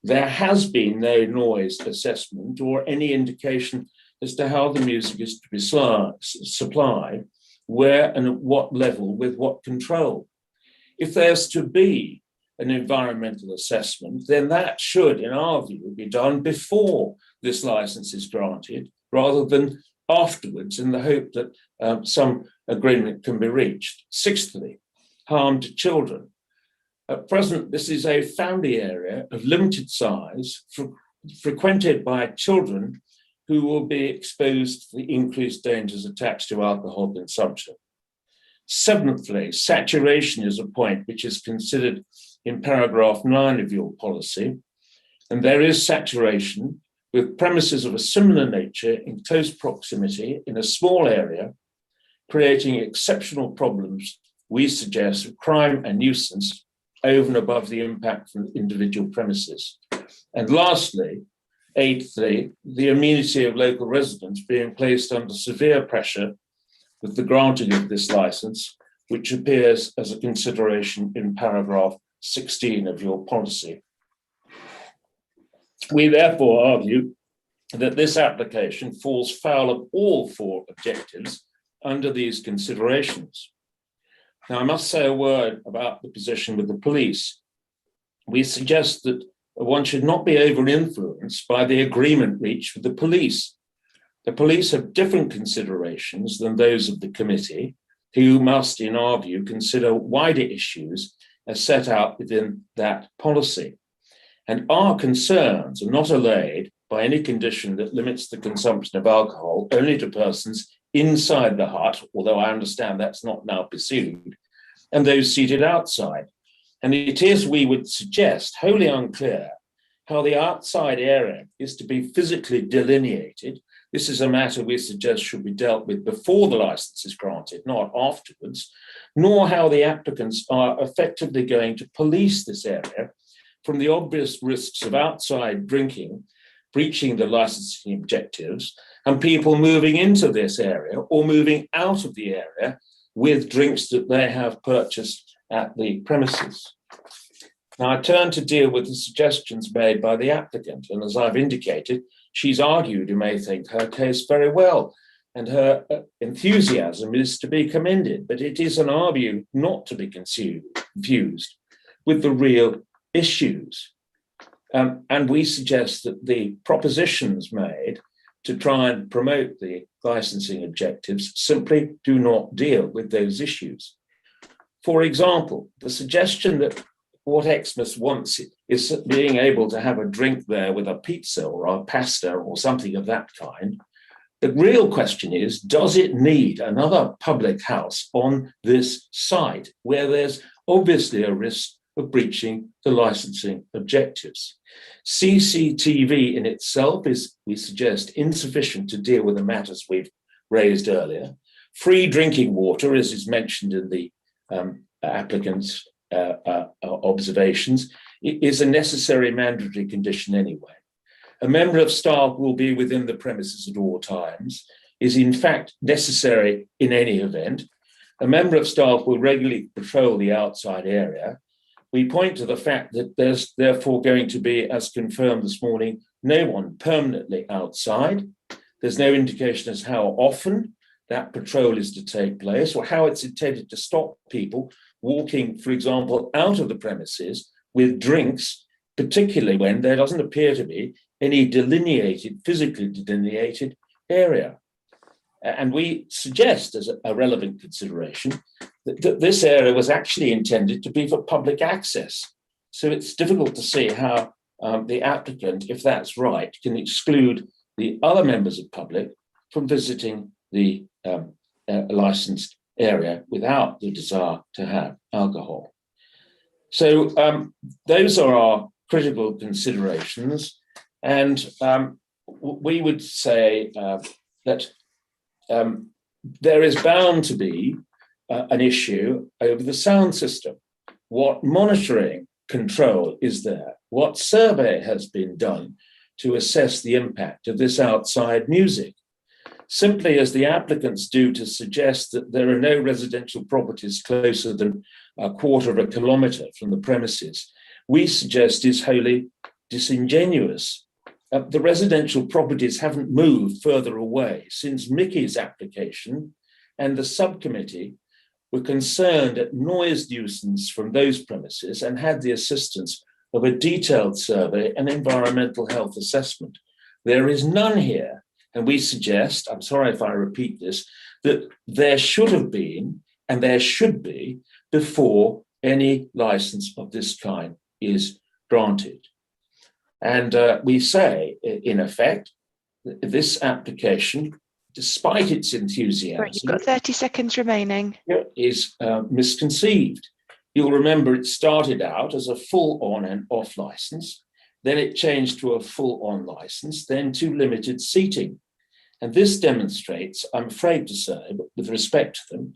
There has been no noise assessment or any indication as to how the music is to be supplied, where and at what level, with what control. If there's to be an environmental assessment, then that should, in our view, be done before this license is granted, rather than afterwards, in the hope that some agreement can be reached. Sixthly, harm to children. At present, this is a family area of limited size, frequented by children who will be exposed to the increased dangers attached to alcohol consumption. Seventhly, saturation is a point which is considered in paragraph 9 of your policy, and there is saturation with premises of a similar nature in close proximity in a small area, creating exceptional problems, we suggest, of crime and nuisance over and above the impact from individual premises. And lastly, eighthly, the amenity of local residents being placed under severe pressure with the granting of this licence, which appears as a consideration in paragraph 16 of your policy. We therefore argue that this application falls foul of all four objectives under these considerations. Now, I must say a word about the position with the police. We suggest that one should not be over-influenced by the agreement reached with the police. The police have different considerations than those of the committee, who must, in our view, consider wider issues as set out within that policy. And our concerns are not allayed by any condition that limits the consumption of alcohol only to persons inside the hut, although I understand that's not now pursued, and those seated outside. And it is, we would suggest, wholly unclear how the outside area is to be physically delineated. This is a matter we suggest should be dealt with before the licence is granted, not afterwards, nor how the applicants are effectively going to police this area from the obvious risks of outside drinking, breaching the licensing objectives, and people moving into this area or moving out of the area with drinks that they have purchased at the premises. Now, I turn to deal with the suggestions made by the applicant, and as I've indicated, she's argued, you may think, her case very well, and her enthusiasm is to be commended, but it is, in our view, not to be confused with the real issues. And we suggest that the propositions made to try and promote the licensing objectives simply do not deal with those issues. For example, the suggestion that what Xmas wants is being able to have a drink there with a pizza or a pasta or something of that kind The real question is, does it need another public house on this site where there's obviously a risk of breaching the licensing objectives? CCTV in itself is, we suggest, insufficient to deal with the matters we've raised earlier. Free drinking water, as is mentioned in the applicant's observations, is a necessary mandatory condition anyway. A member of staff will be within the premises at all times, is in fact necessary in any event. A member of staff will regularly patrol the outside area. We point to the fact that there's therefore going to be, as confirmed this morning, no one permanently outside. There's no indication as how often that patrol is to take place or how it's intended to stop people walking, for example, out of the premises with drinks, particularly when there doesn't appear to be any delineated, physically delineated area. And we suggest as a relevant consideration that this area was actually intended to be for public access. So it's difficult to see how the applicant, if that's right, can exclude the other members of public from visiting the licensed area without the desire to have alcohol. So those are our critical considerations. And we would say that there is bound to be an issue over the sound system. What monitoring control is there? What survey has been done to assess the impact of this outside music? Simply as the applicants do to suggest that there are no residential properties closer than a quarter of a kilometre from the premises, we suggest is wholly disingenuous. The residential properties haven't moved further away since Mickey's application, and the subcommittee were concerned at noise nuisance from those premises and had the assistance of a detailed survey and environmental health assessment. There is none here, and we suggest, I'm sorry if I repeat this, that there should have been and there should be before any license of this kind is granted. And we say, in effect, this application, despite its enthusiasm, Right, you've got 30 seconds remaining, is misconceived. You'll remember it started out as a full on and off license, then it changed to a full on license, then to limited seating. And this demonstrates, I'm afraid to say, but with respect to them,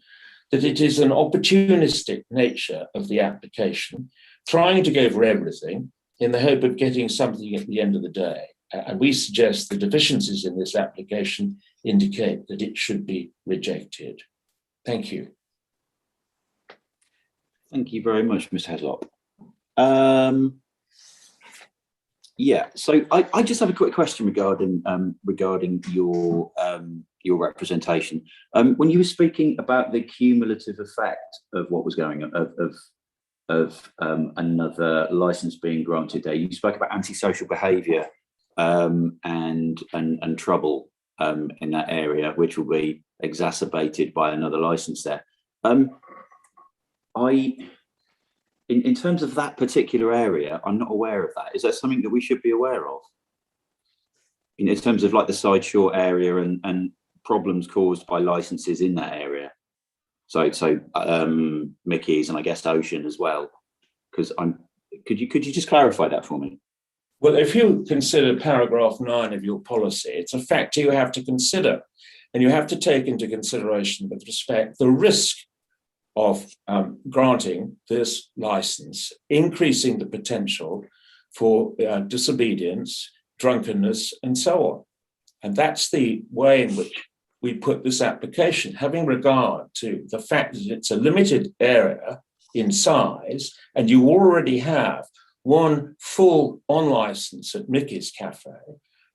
that it is an opportunistic nature of the application, trying to go for everything in the hope of getting something at the end of the day. And we suggest the deficiencies in this application indicate that it should be rejected. Thank you. Thank you very much, Ms. Heslop. Yeah, so I just have a quick question regarding your representation. When you were speaking about the cumulative effect of what was going on, of another license being granted there, you spoke about antisocial behaviour and trouble in that area, which will be exacerbated by another license there. In terms of that particular area, I'm not aware of that. Is that something that we should be aware of? In terms of like the side shore area and problems caused by licenses in that area. So Mickey's and I guess Ocean as well. Because could you just clarify that for me? Well, if you consider paragraph 9 of your policy, it's a factor you have to consider, and you have to take into consideration with respect the risk of granting this license, increasing the potential for disobedience, drunkenness, and so on. And that's the way in which we put this application, having regard to the fact that it's a limited area in size, and you already have one full on license at Mickey's Cafe.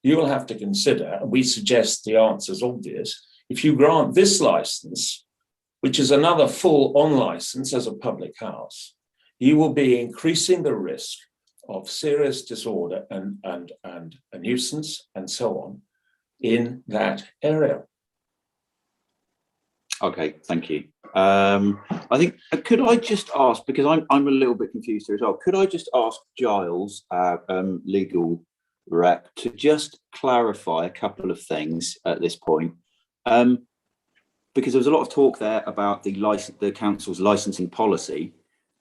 You will have to consider, and we suggest the answer is obvious, if you grant this license, which is another full on license as a public house, you will be increasing the risk of serious disorder and a nuisance and so on in that area. Okay, thank you. I think, could I just ask, because I'm a little bit confused here as well, could I just ask Giles, our legal Rep to just clarify a couple of things at this point, because there was a lot of talk there about the council's licensing policy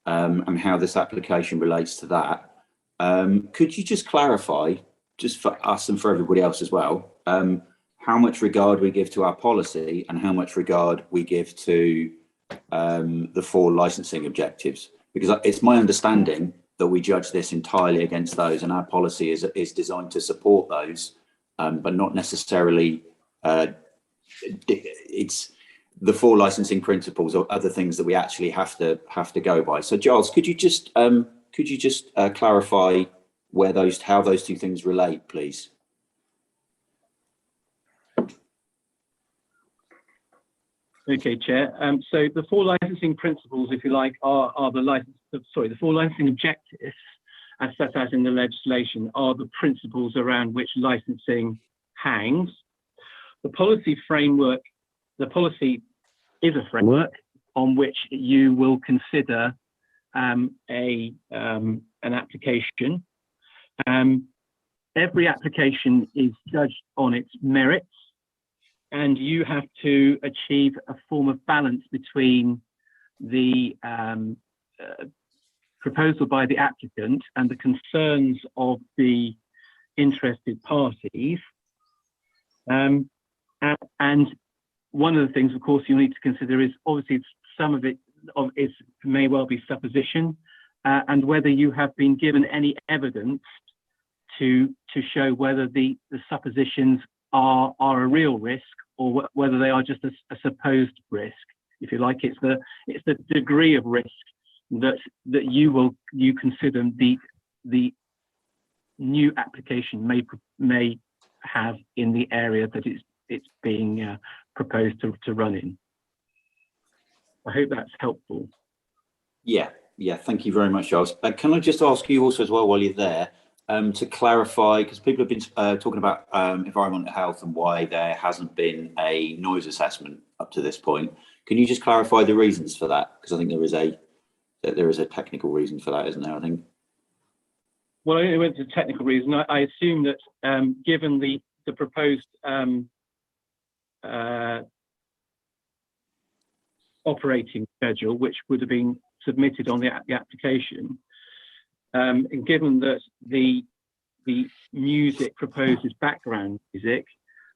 and how this application relates to that. Could you just clarify, just for us and for everybody else as well, how much regard we give to our policy and how much regard we give to the 4 licensing objectives? Because it's my understanding that we judge this entirely against those, and our policy is designed to support those, but not necessarily. It's the 4 licensing principles or other things that we actually have to go by. So, Giles, could you just clarify how those 2 things relate, please? Okay, Chair. So the 4 licensing principles, if you like, are the 4 licensing objectives as set out in the legislation are the principles around which licensing hangs. The policy framework, the policy is a framework on which you will consider an application. Every application is judged on its merits, and you have to achieve a form of balance between the proposal by the applicant and the concerns of the interested parties. And one of the things, of course, you need to consider is obviously some of it may well be supposition, and whether you have been given any evidence to show whether the suppositions are a real risk or whether they are just a supposed risk. If you like, it's the degree of risk that you consider the new application may have in the area that it's being proposed to run in. I hope that's helpful. Yeah, thank you very much, Giles. Can I just ask you also as well, while you're there, to clarify, because people have been talking about environmental health and why there hasn't been a noise assessment up to this point. Can you just clarify the reasons for that? Because I think there is a technical reason for that, isn't there? I think. Well, I think it went to technical reason. I assume that given the proposed operating schedule, which would have been submitted on the application, and given that the music proposed is background music,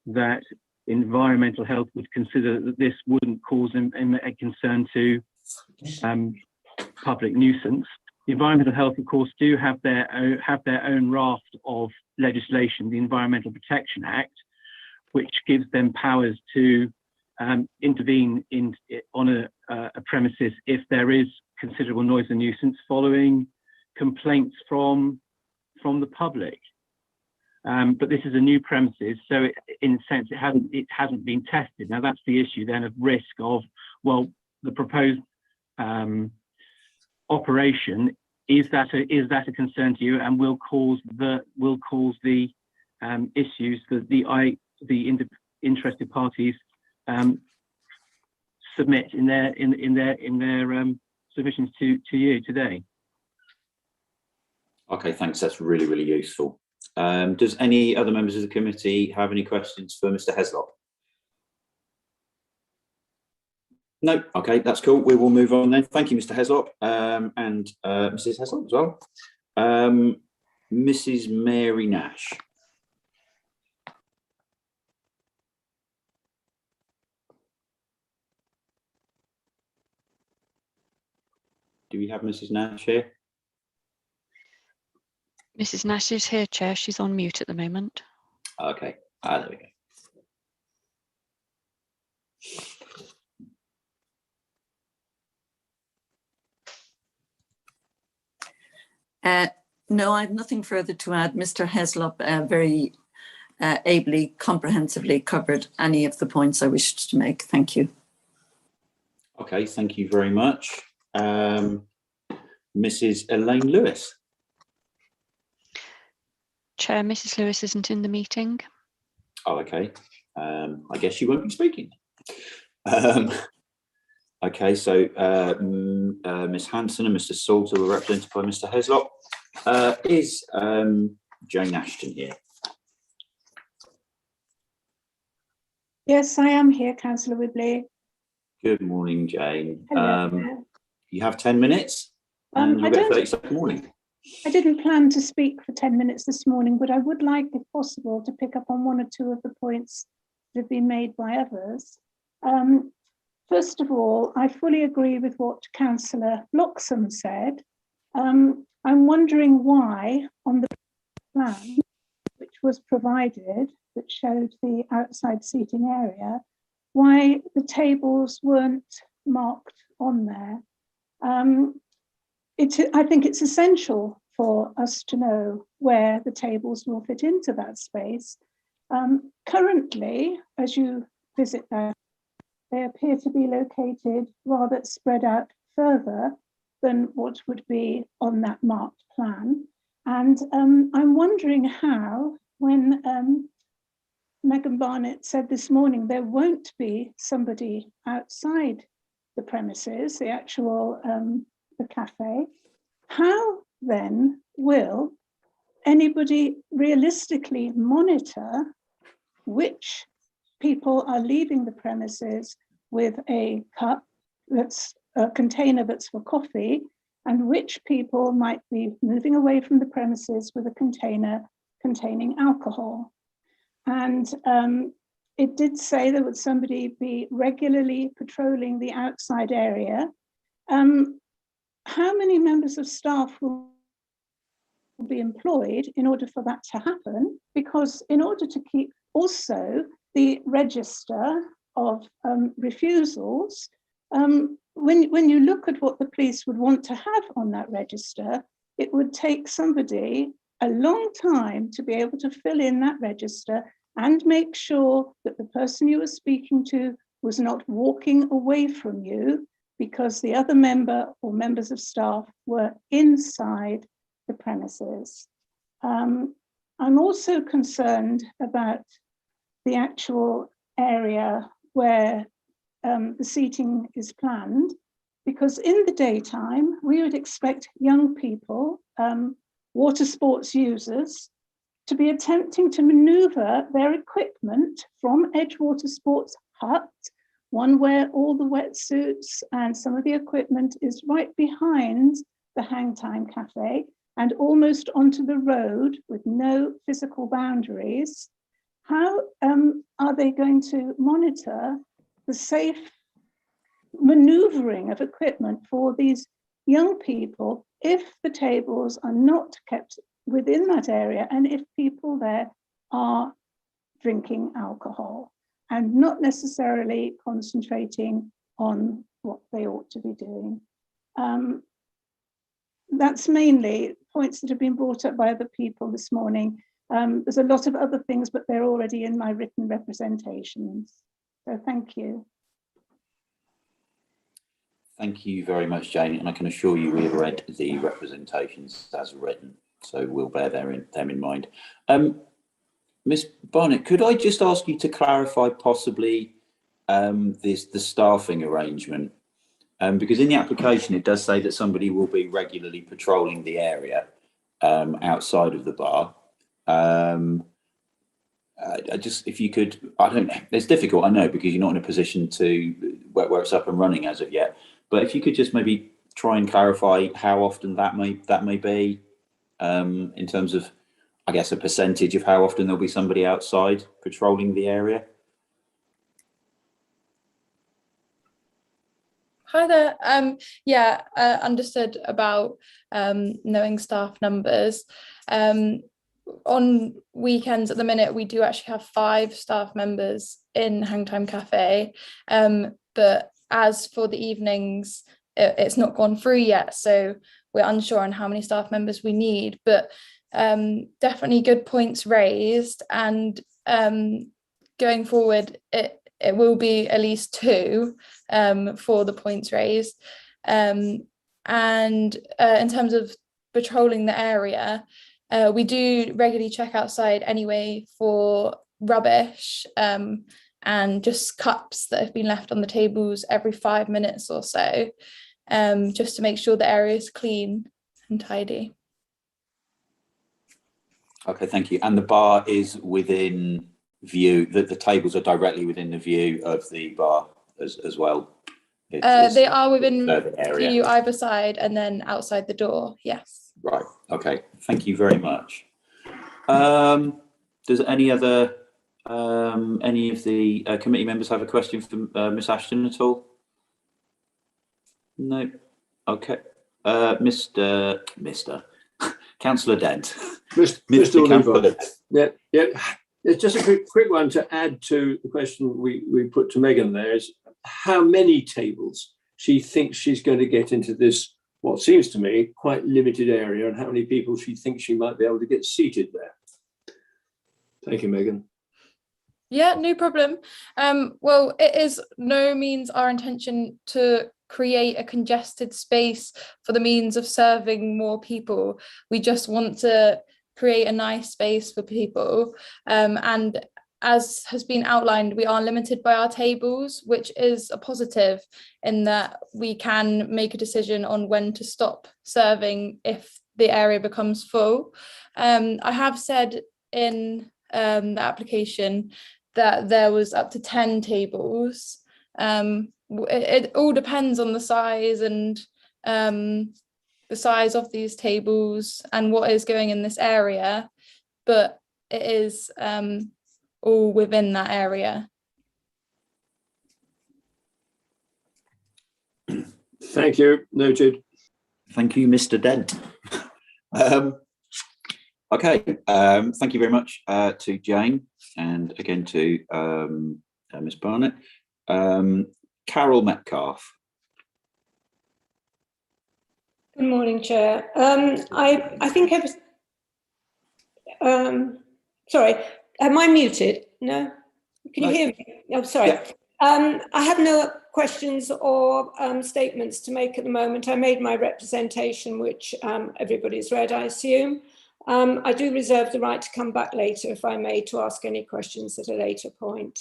that environmental health would consider that this wouldn't cause a concern to public nuisance. The environmental health, of course, do have their own raft of legislation, the Environmental Protection Act, which gives them powers to intervene on a premises if there is considerable noise and nuisance following complaints from the public. But this is a new premises, so in a sense it hasn't been tested. Now that's the issue then of risk of, well, the proposed operation, is that a concern to you, and will cause the issues that the interested parties submit in their submissions to you today. Okay, thanks. That's really, really useful. Does any other members of the committee have any questions for Mr. Heslop? No. Okay, that's cool. We will move on then. Thank you, Mr. Heslop, and Mrs. Heslop as well. Mrs. Mary Nash. Do we have Mrs. Nash here? Mrs. Nash is here, Chair. She's on mute at the moment. Okay. There we go. No, I have nothing further to add. Mr. Heslop very ably, comprehensively covered any of the points I wished to make. Thank you. Okay, thank you very much. Mrs. Elaine Lewis. Chair, Mrs. Lewis isn't in the meeting. Oh, okay. I guess she won't be speaking. Okay, so Ms. Hanson and Mr. Salter were represented by Mr. Heslop. Is Jane Ashton here? Yes, I am here, Councillor Whibley. Good morning, Jane. Hello. You have 10 minutes and you'll get 30-second warning. I didn't plan to speak for 10 minutes this morning, but I would like, if possible, to pick up on one or two of the points that have been made by others. First of all, I fully agree with what Councillor Bloxham said. I'm wondering why on the plan, which was provided, that showed the outside seating area, why the tables weren't marked on there. I think it's essential for us to know where the tables will fit into that space. Currently, as you visit there, they appear to be located rather spread out further than what would be on that marked plan. And I'm wondering how, when Megan Barnett said this morning there won't be somebody outside the premises, the actual the cafe, how then will anybody realistically monitor which people are leaving the premises with a cup that's a container that's for coffee, and which people might be moving away from the premises with a container containing alcohol? And it did say there would somebody be regularly patrolling the outside area. How many members of staff will be employed in order for that to happen? Because in order to keep also the register of refusals, when you look at what the police would want to have on that register, it would take somebody a long time to be able to fill in that register and make sure that the person you were speaking to was not walking away from you because the other member or members of staff were inside the premises. I'm also concerned about the actual area where the seating is planned, because in the daytime, we would expect young people, water sports users, to be attempting to maneuver their equipment from Edgewater Sports Hut, one where all the wetsuits and some of the equipment is right behind the Hangtime Cafe and almost onto the road with no physical boundaries. How are they going to monitor the safe maneuvering of equipment for these young people if the tables are not kept within that area and if people there are drinking alcohol and not necessarily concentrating on what they ought to be doing? That's mainly points that have been brought up by other people this morning. There's a lot of other things, but they're already in my written representations. So thank you. Thank you very much, Jane. And I can assure you we have read the representations as written, so we'll bear them in mind. Ms. Barnett, could I just ask you to clarify possibly the staffing arrangement? Because in the application, it does say that somebody will be regularly patrolling the area outside of the bar. If you could, I don't know, it's difficult, I know, because you're not in a position to where it's up and running as of yet. But if you could just maybe try and clarify how often that may be, in terms of, I guess, a percentage of how often there'll be somebody outside patrolling the area. Hi there. Understood about knowing staff numbers. On weekends at the minute, we do actually have 5 staff members in Hangtime Cafe. But as for the evenings, it's not gone through yet. So we're unsure on how many staff members we need, but definitely good points raised. And going forward, it will be at least 2 for the points raised. And in terms of patrolling the area, we do regularly check outside anyway for rubbish and just cups that have been left on the tables every 5 minutes or so, just to make sure the area is clean and tidy. Okay, thank you. And the bar is within view, the tables are directly within the view of the bar as well? They are within area. view either side and then outside the door, yes. Right, okay, thank you very much. Does any of the committee members have a question for Miss Ashton at all? No. Okay. Mr. Councillor Dent. Mr. Councillor Dent. Yeah. It's just a quick one to add to the question we put to Megan there is how many tables she thinks she's going to get into this, what seems to me, quite limited area, and how many people she thinks she might be able to get seated there. Thank you, Megan. Yeah, no problem. Well, it is no means our intention to create a congested space for the means of serving more people. We just want to create a nice space for people. And as has been outlined, we are limited by our tables, which is a positive in that we can make a decision on when to stop serving if the area becomes full. I have said in the application that there was up to 10 tables. It all depends on the size and the size of these tables and what is going in this area, but it is all within that area. Thank you. Noted. Thank you, Mr. Dent. Okay, thank you very much to Jane and again to Ms. Barnett. Carol Metcalfe. Good morning, Chair. I think sorry, am I muted? No? Can you hear me? Oh, sorry. Yeah. I have no questions or statements to make at the moment. I made my representation, which everybody's read, I assume. I do reserve the right to come back later, if I may, to ask any questions at a later point.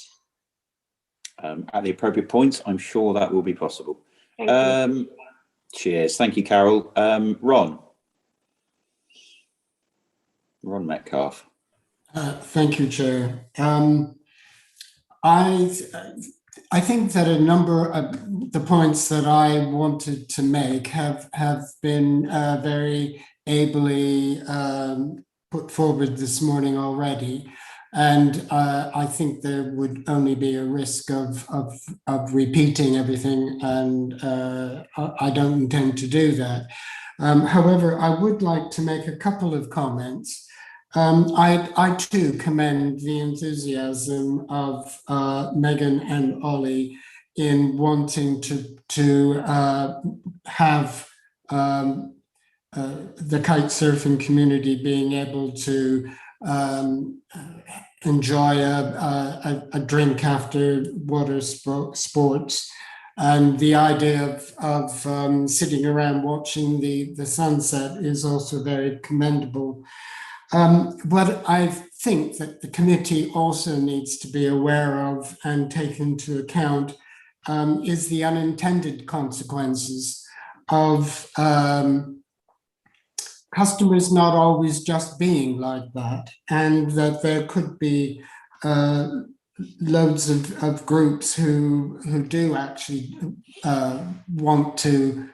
At the appropriate points, I'm sure that will be possible. Thank you. Cheers. Thank you, Carol. Ron Metcalfe. Thank you, Chair. I think that a number of the points that I wanted to make have been very ably put forward this morning already. And I think there would only be a risk of repeating everything, and I don't intend to do that. However, I would like to make a couple of comments. I too commend the enthusiasm of Megan and Ollie in wanting to have the kite surfing community being able to enjoy a drink after water sports, and the idea of sitting around watching the sunset is also very commendable. What I think that the committee also needs to be aware of and take into account is the unintended consequences of customers not always just being like that, and that there could be loads of groups who do actually want to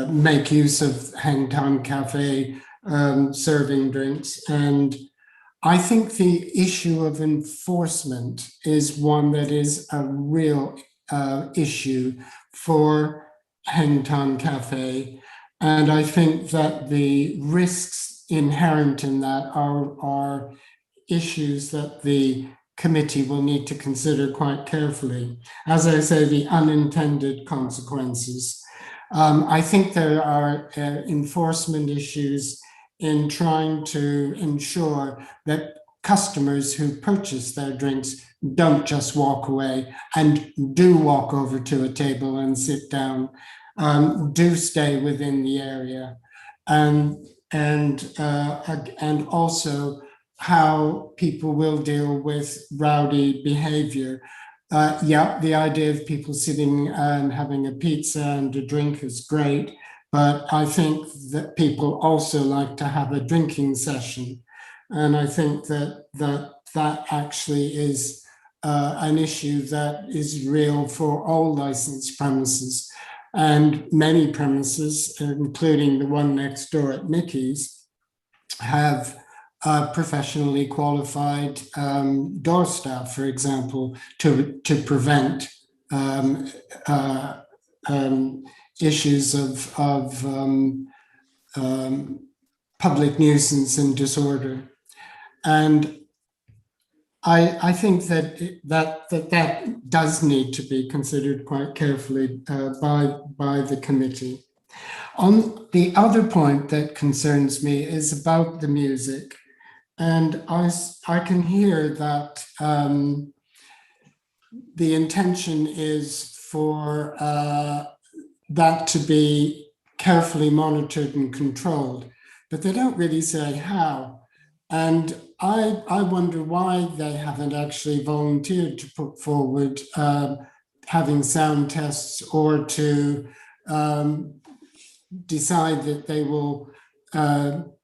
make use of Hangtime Cafe serving drinks. And I think the issue of enforcement is one that is a real issue for Hangtime Cafe. And I think that the risks inherent in that are issues that the committee will need to consider quite carefully. As I say, the unintended consequences. I think there are enforcement issues in trying to ensure that customers who purchase their drinks don't just walk away and do walk over to a table and sit down. Do stay within the area, and also how people will deal with rowdy behavior. Yeah, the idea of people sitting and having a pizza and a drink is great, but I think that people also like to have a drinking session. And I think that actually is an issue that is real for all licensed premises. And many premises, including the one next door at Mickey's, have professionally qualified door staff, for example, to prevent issues of public nuisance and disorder. And I think that does need to be considered quite carefully by the committee. On the other point that concerns me is about the music. And I can hear that the intention is for that to be carefully monitored and controlled, but they don't really say how. And I wonder why they haven't actually volunteered to put forward having sound tests or to decide that they will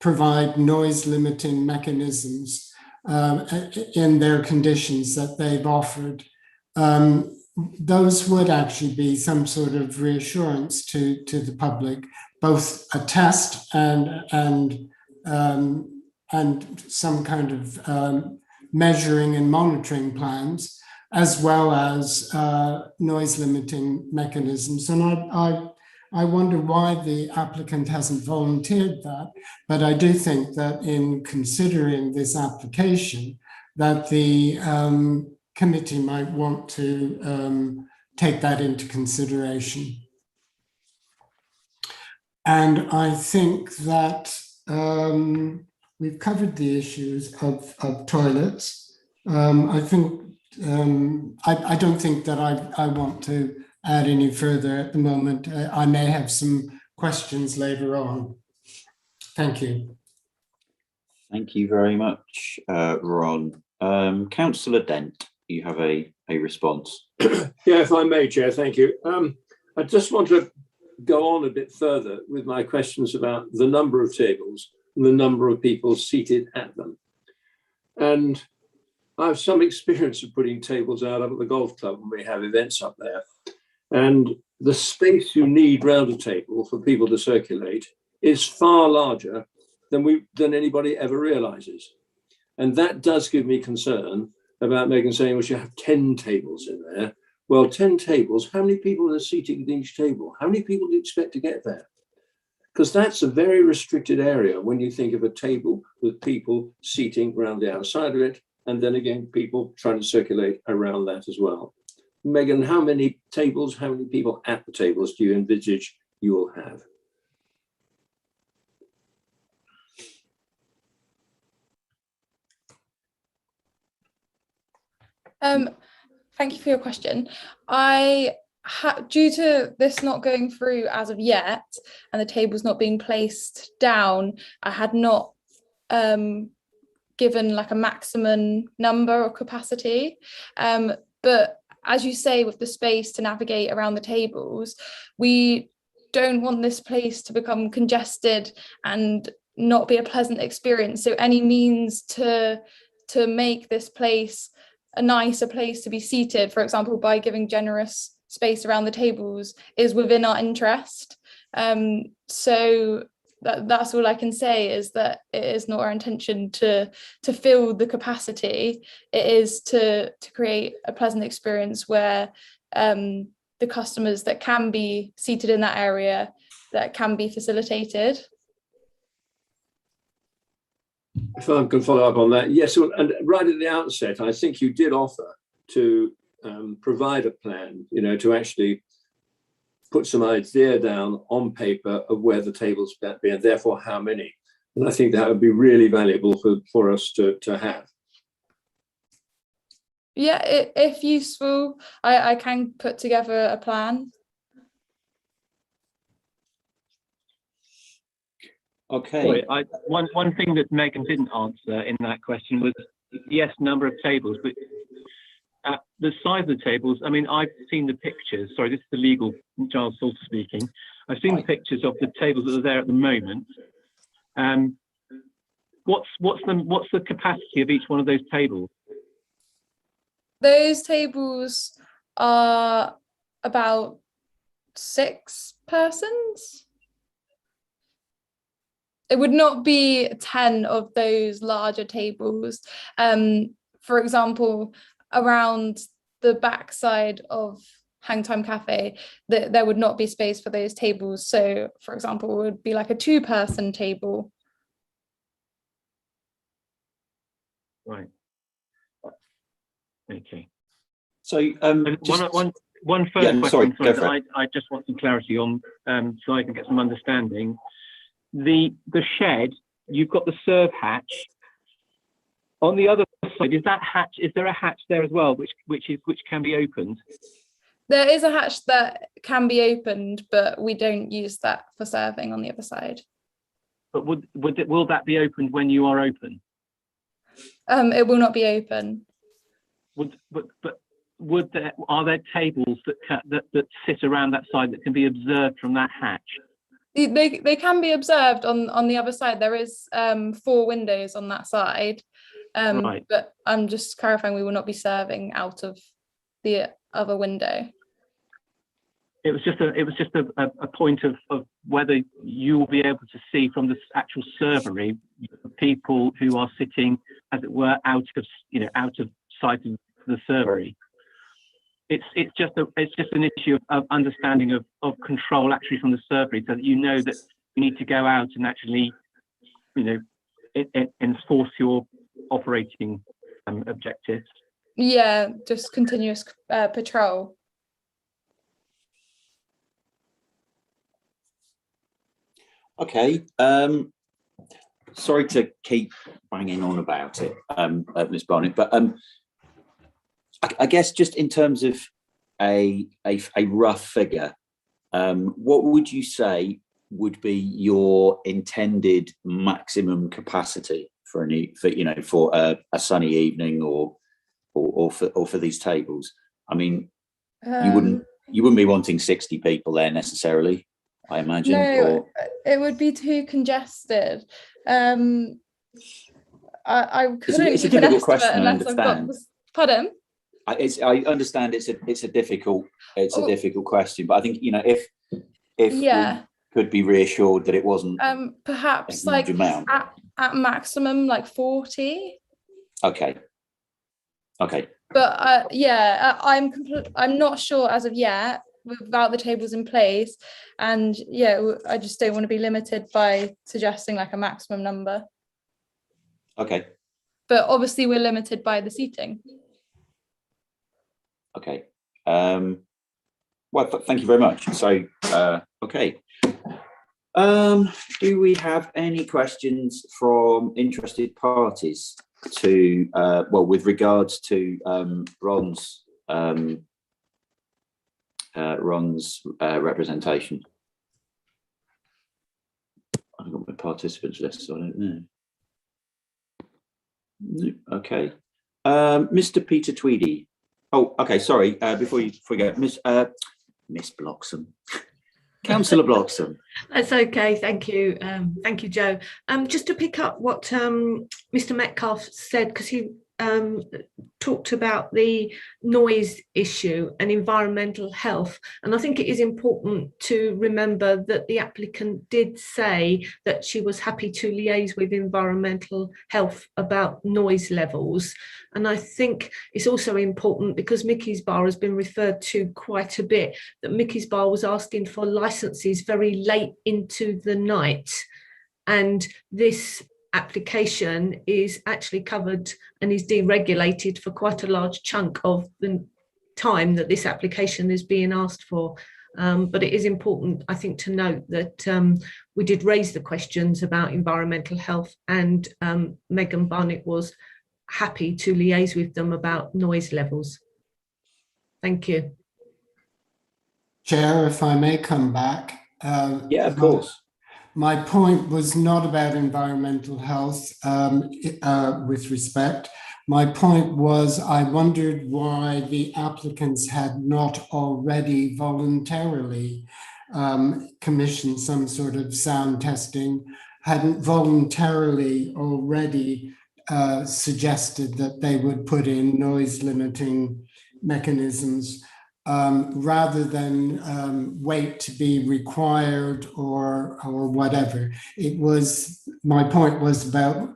provide noise limiting mechanisms in their conditions that they've offered. Those would actually be some sort of reassurance to the public, both a test and some kind of measuring and monitoring plans, as well as noise limiting mechanisms. And I wonder why the applicant hasn't volunteered that, but I do think that in considering this application, that the committee might want to take that into consideration. And I think that we've covered the issues of toilets. I think I don't think that I want to add any further at the moment. I may have some questions later on. Thank you. Thank you very much, Ron. Councillor Dent, you have a response. Yeah, if I may, Chair, thank you. I just want to go on a bit further with my questions about the number of tables and the number of people seated at them. And I have some experience of putting tables out up at the golf club when we have events up there. And the space you need round a table for people to circulate is far larger than anybody ever realizes. And that does give me concern about saying, well, you have 10 tables in there. Well, 10 tables, how many people are seating at each table? How many people do you expect to get there? Because that's a very restricted area when you think of a table with people seating around the outside of it, and then again, people trying to circulate around that as well. Megan, how many tables, how many people at the tables do you envisage you will have? Thank you for your question. Due to this not going through as of yet and the tables not being placed down, I had not given like a maximum number or capacity. But as you say, with the space to navigate around the tables, we don't want this place to become congested and not be a pleasant experience. So any means to make this place a nicer place to be seated, for example, by giving generous space around the tables, is within our interest. So that's all I can say, is that it is not our intention to fill the capacity. It is to create a pleasant experience where the customers that can be seated in that area, that can be facilitated. If I can follow up on that, yes, and right at the outset, I think you did offer to provide a plan, to actually put some idea down on paper of where the tables might be and therefore how many. And I think that would be really valuable for us to have. Yeah, if useful, I can put together a plan. Okay. Sorry, one thing that Megan didn't answer in that question was, yes, number of tables, but the size of the tables, I mean, I've seen the pictures. Sorry, this is the legal Giles Salter speaking. I've seen the pictures of the tables that are there at the moment. what's the capacity of each one of those tables? Those tables are about 6 persons. It would not be 10 of those larger tables. For example, around the backside of Hang Time Cafe, there would not be space for those tables. So, for example, it would be like a 2-person table. Right. Okay. So one further yeah, question. sorry, I just want some clarity on, so I can get some understanding. The shed, you've got the serve hatch. On the other side, is there a hatch there as well, which can be opened? There is a hatch that can be opened, but we don't use that for serving on the other side. But will that be opened when you are open? It will not be open. Are there tables that sit around that side that can be observed from that hatch? They can be observed on the other side. There is 4 windows on that side. Right. But I'm just clarifying, we will not be serving out of the other window. It was just a point of whether you will be able to see from the actual servery people who are sitting, as it were, out of sight of the servery. It's just an issue of understanding of control actually from the servery, so that you know that you need to go out and actually, enforce your operating objectives. Yeah, just continuous patrol. Okay. Sorry to keep banging on about it, Ms. Barnett, but I guess just in terms of a rough figure, what would you say would be your intended maximum capacity for a sunny evening or for these tables? I mean, you wouldn't be wanting 60 people there necessarily, I imagine. No, it would be too congested. I couldn't. It's a difficult question. I understand. Pardon? I understand it's a difficult question, but I think if we could be reassured that it wasn't perhaps like at maximum like 40. Okay. But I'm not sure as of yet without the tables in place, and I just don't want to be limited by suggesting like a maximum number. Okay. But obviously we're limited by the seating. Okay. Well, thank you very much. So, okay. Do we have any questions from interested parties to, with regards to Ron's representation? I've got my participants list, so I don't know. No. Okay. Mr. Peter Tweedie. Oh, okay. Sorry. Before you forget, Miss Bloxham, Councillor Bloxham. That's okay. Thank you. Thank you, Joe. Just to pick up what Mr. Metcalfe said, because he talked about the noise issue and environmental health. And I think it is important to remember that the applicant did say that she was happy to liaise with environmental health about noise levels. And I think it's also important, because Mickey's Bar has been referred to quite a bit, that Mickey's Bar was asking for licenses very late into the night. And this application is actually covered and is deregulated for quite a large chunk of the time that this application is being asked for. But it is important, I think, to note that we did raise the questions about environmental health, and Megan Barnett was happy to liaise with them about noise levels. Thank you. Chair, if I may come back. Yeah, of course. My point was not about environmental health with respect. My point was, I wondered why the applicants had not already voluntarily commissioned some sort of sound testing, hadn't voluntarily already suggested that they would put in noise limiting mechanisms rather than wait to be required or whatever. My point was about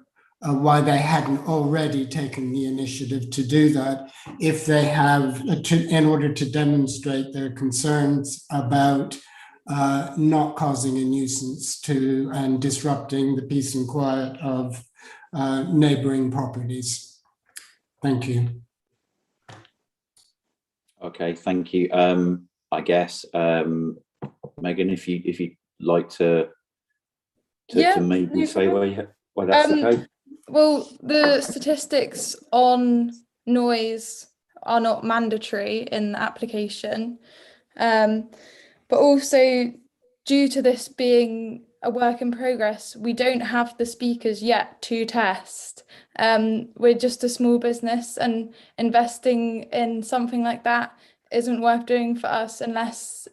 why they hadn't already taken the initiative to do that, if they have, in order to demonstrate their concerns about not causing a nuisance to and disrupting the peace and quiet of neighboring properties. Thank you. Okay, thank you. I guess Megan, if you'd like to maybe say why that's the case. Well, the statistics on noise are not mandatory in the application, but also due to this being a work in progress, we don't have the speakers yet to test. We're just a small business, and investing in something like that isn't worth doing for us unless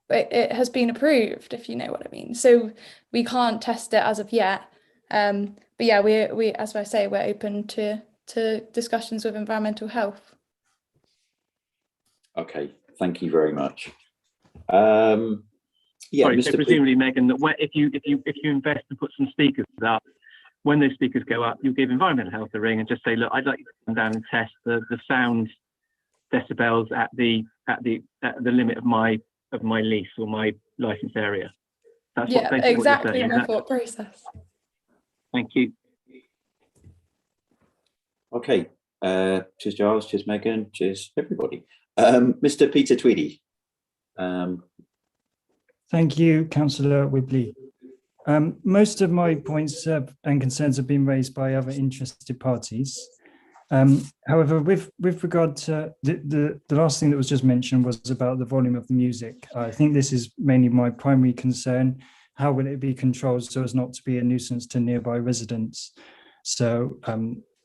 it has been approved, if you know what I mean. So we can't test it as of yet. But yeah, we as I say, we're open to discussions with environmental health. Okay, thank you very much. Yeah, sorry, Mr. so presumably, Megan, that if you invest and put some speakers up, when those speakers go up, you'll give environmental health a ring and just say, look, I'd like you to come down and test the sound decibels at the limit of my lease or my license area. That's yeah, exactly my thought process. Thank you. Okay, cheers Giles, cheers Megan, cheers everybody. Mr. Peter Tweedie. Thank you, Councillor Whibley. Most of my points and concerns have been raised by other interested parties. However, with regard to the last thing that was just mentioned was about the volume of the music. I think this is mainly my primary concern. How will it be controlled so as not to be a nuisance to nearby residents? So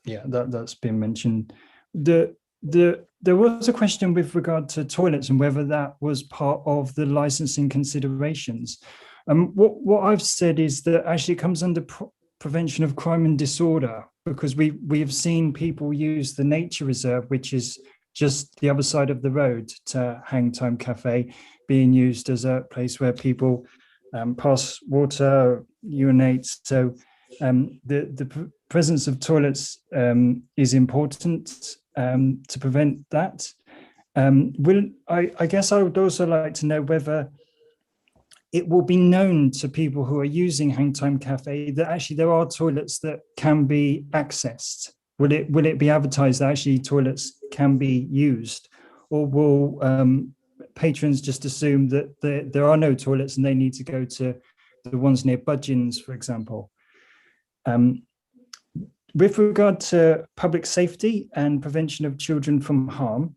yeah, that's been mentioned. There was a question with regard to toilets and whether that was part of the licensing considerations. What I've said is that actually it comes under prevention of crime and disorder, because we have seen people use the nature reserve, which is just the other side of the road to Hang Time Cafe, being used as a place where people pass water, urinate. So the presence of toilets is important to prevent that. I guess I would also like to know whether it will be known to people who are using Hang Time Cafe that actually there are toilets that can be accessed. Will it be advertised that actually toilets can be used, or will patrons just assume that there are no toilets and they need to go to the ones near Budgeons, for example? With regard to public safety and prevention of children from harm,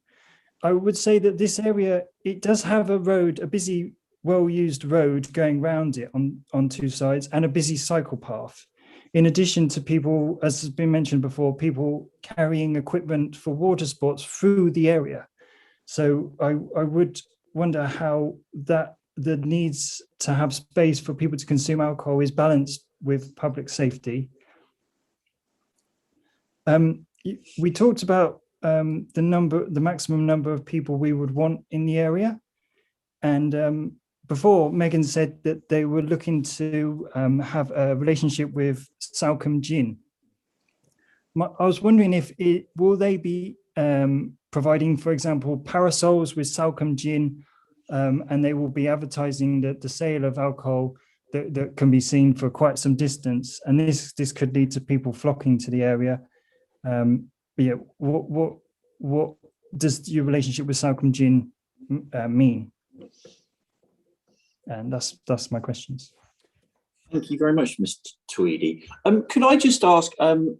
I would say that this area, it does have a road, a busy, well-used road going round it on two sides, and a busy cycle path. In addition to people, as has been mentioned before, people carrying equipment for water sports through the area. So I would wonder how the needs to have space for people to consume alcohol is balanced with public safety. We talked about the maximum number of people we would want in the area. And before, Megan said that they were looking to have a relationship with Salcombe Gin. I was wondering will they be providing, for example, parasols with Salcombe Gin, and they will be advertising the sale of alcohol that can be seen for quite some distance. And this could lead to people flocking to the area. Yeah, what does your relationship with Salcombe Gin mean? And that's my questions. Thank you very much, Mr. Tweedie. Could I just ask,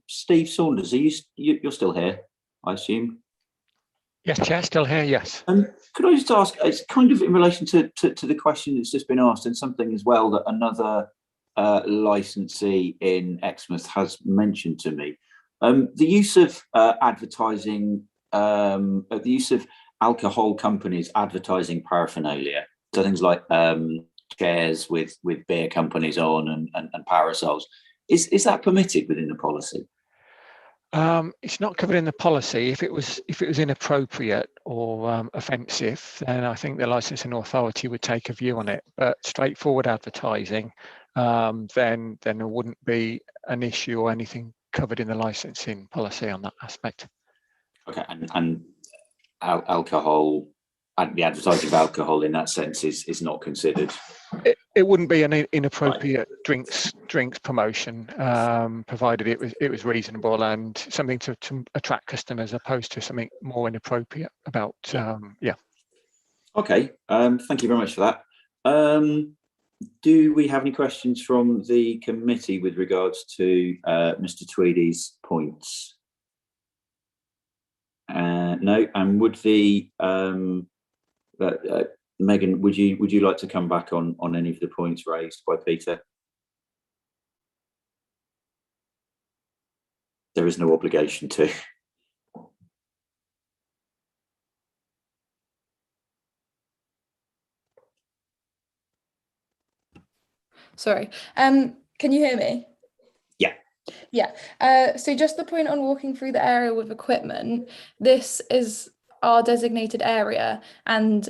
Steve Saunders, you're still here, I assume? Yes, Chair, still here, yes. Could I just ask, it's kind of in relation to the question that's just been asked, and something as well that another licensee in Exmouth has mentioned to me. The use of advertising, the use of alcohol companies advertising paraphernalia, so things like chairs with beer companies on and parasols. Is that permitted within the policy? It's not covered in the policy. If it was inappropriate or offensive, then I think the licensing authority would take a view on it. But straightforward advertising, then there wouldn't be an issue or anything covered in the licensing policy on that aspect. Okay, and alcohol, and the advertising of alcohol in that sense is not considered. It wouldn't be an inappropriate drinks promotion, provided it was reasonable and something to attract customers, opposed to something more inappropriate about yeah. Okay, thank you very much for that. Do we have any questions from the committee with regards to Mr. Tweedie's points? No, and would the Megan, would you like to come back on any of the points raised by Peter? There is no obligation to. Sorry. Can you hear me? Yeah. Yeah. So just the point on walking through the area with equipment, this is our designated area, and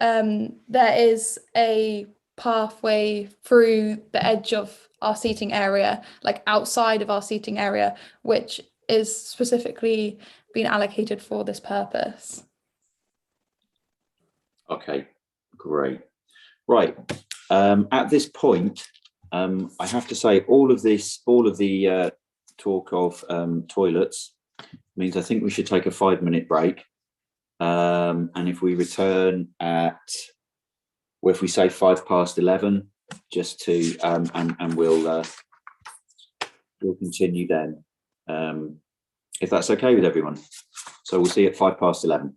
there is a pathway through the edge of our seating area, like outside of our seating area, which is specifically been allocated for this purpose. Okay, great. Right. At this point, I have to say all of the talk of toilets means I think we should take a 5-minute break. And if we return at, well, if we say 11:05, just to and we'll continue then, if that's okay with everyone. So we'll see you at 11:05.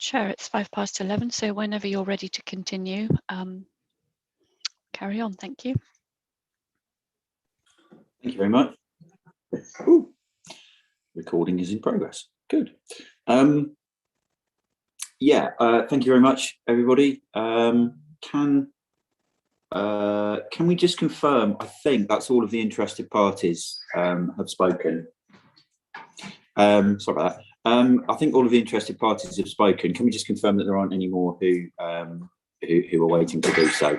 Chair, it's 11:05, so whenever you're ready to continue, carry on. Thank you. Thank you very much. Ooh. Recording is in progress. Good. Thank you very much, everybody. Can we just confirm? I think that's all of the interested parties have spoken. Sorry about that. I think all of the interested parties have spoken. Can we just confirm that there aren't any more who are waiting to do so?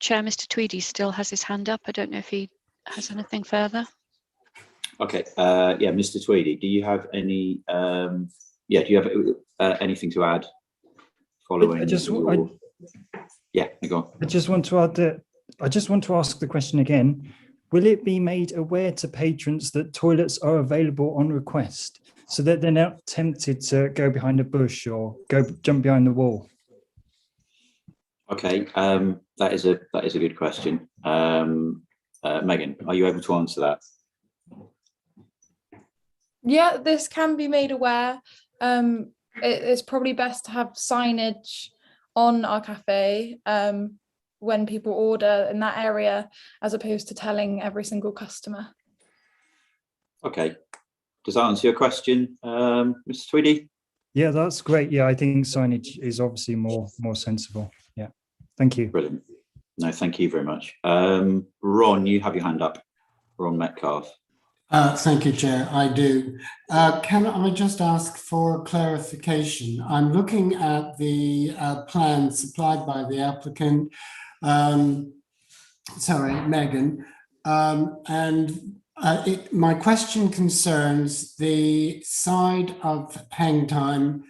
Chair, Mr. Tweedie still has his hand up. I don't know if he has anything further. Okay. Yeah, Mr. Tweedie, do you have any? Do you have anything to add? Following. Go on. I just want to add that. I just want to ask the question again. Will it be made aware to patrons that toilets are available on request, so that they're not tempted to go behind a bush or jump behind the wall? Okay, that is a good question. Megan, are you able to answer that? Yeah, this can be made aware. It's probably best to have signage on our cafe when people order in that area, as opposed to telling every single customer. Okay, does that answer your question, Mr. Tweedie? Yeah, that's great. Yeah, I think signage is obviously more sensible. Yeah, thank you. Brilliant. No, thank you very much. Ron, you have your hand up. Ron Metcalfe. Thank you, Chair. I do. Can I just ask for clarification? I'm looking at the plan supplied by the applicant, Megan, my question concerns the side of hang time,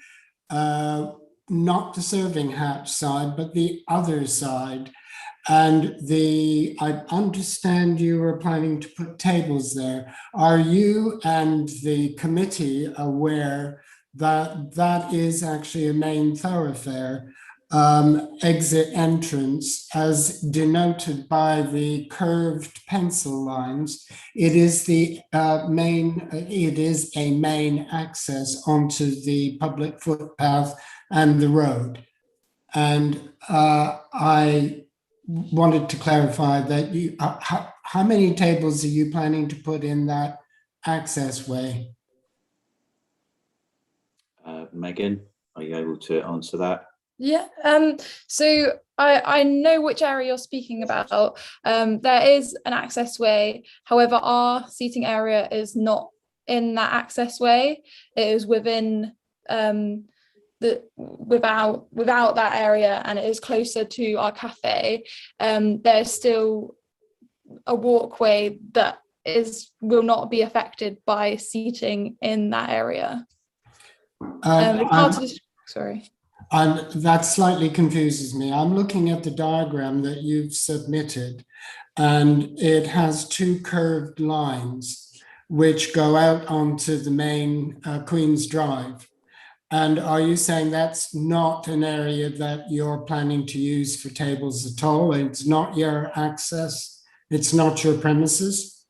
not the serving hatch side, but the other side. And I understand you were planning to put tables there. Are you and the committee aware that that is actually a main thoroughfare exit entrance, as denoted by the curved pencil lines? It is a main access onto the public footpath and the road. And I wanted to clarify that how many tables are you planning to put in that access way? Megan, are you able to answer that? Yeah, so I know which area you're speaking about. There is an access way, however, our seating area is not in that access way. It is within without that area, and it is closer to our cafe. There's still a walkway that will not be affected by seating in that area. Sorry. That slightly confuses me. I'm looking at the diagram that you've submitted, and it has two curved lines which go out onto the main Queen's Drive. And are you saying that's not an area that you're planning to use for tables at all? It's not your access? It's not your premises?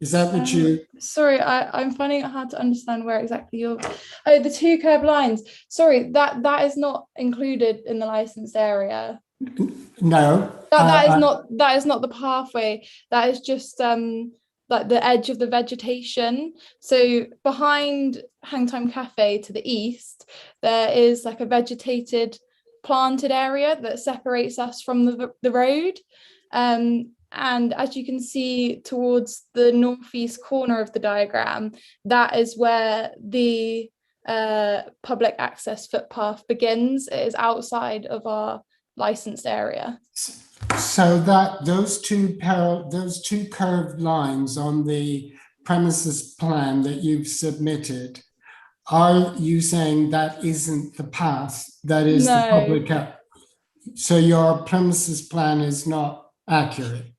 Is that what you... Sorry, I'm finding it hard to understand where exactly you're... Oh, the two curved lines. Sorry, that is not included in the licensed area. No. That is not the pathway. That is just like the edge of the vegetation. So behind Hangtime Cafe to the east, there is like a vegetated planted area that separates us from the road. And as you can see towards the northeast corner of the diagram, that is where the public access footpath begins. It is outside of our licensed area. So that those two curved lines on the premises plan that you've submitted, are you saying that isn't the path, that is the public? So your premises plan is not accurate?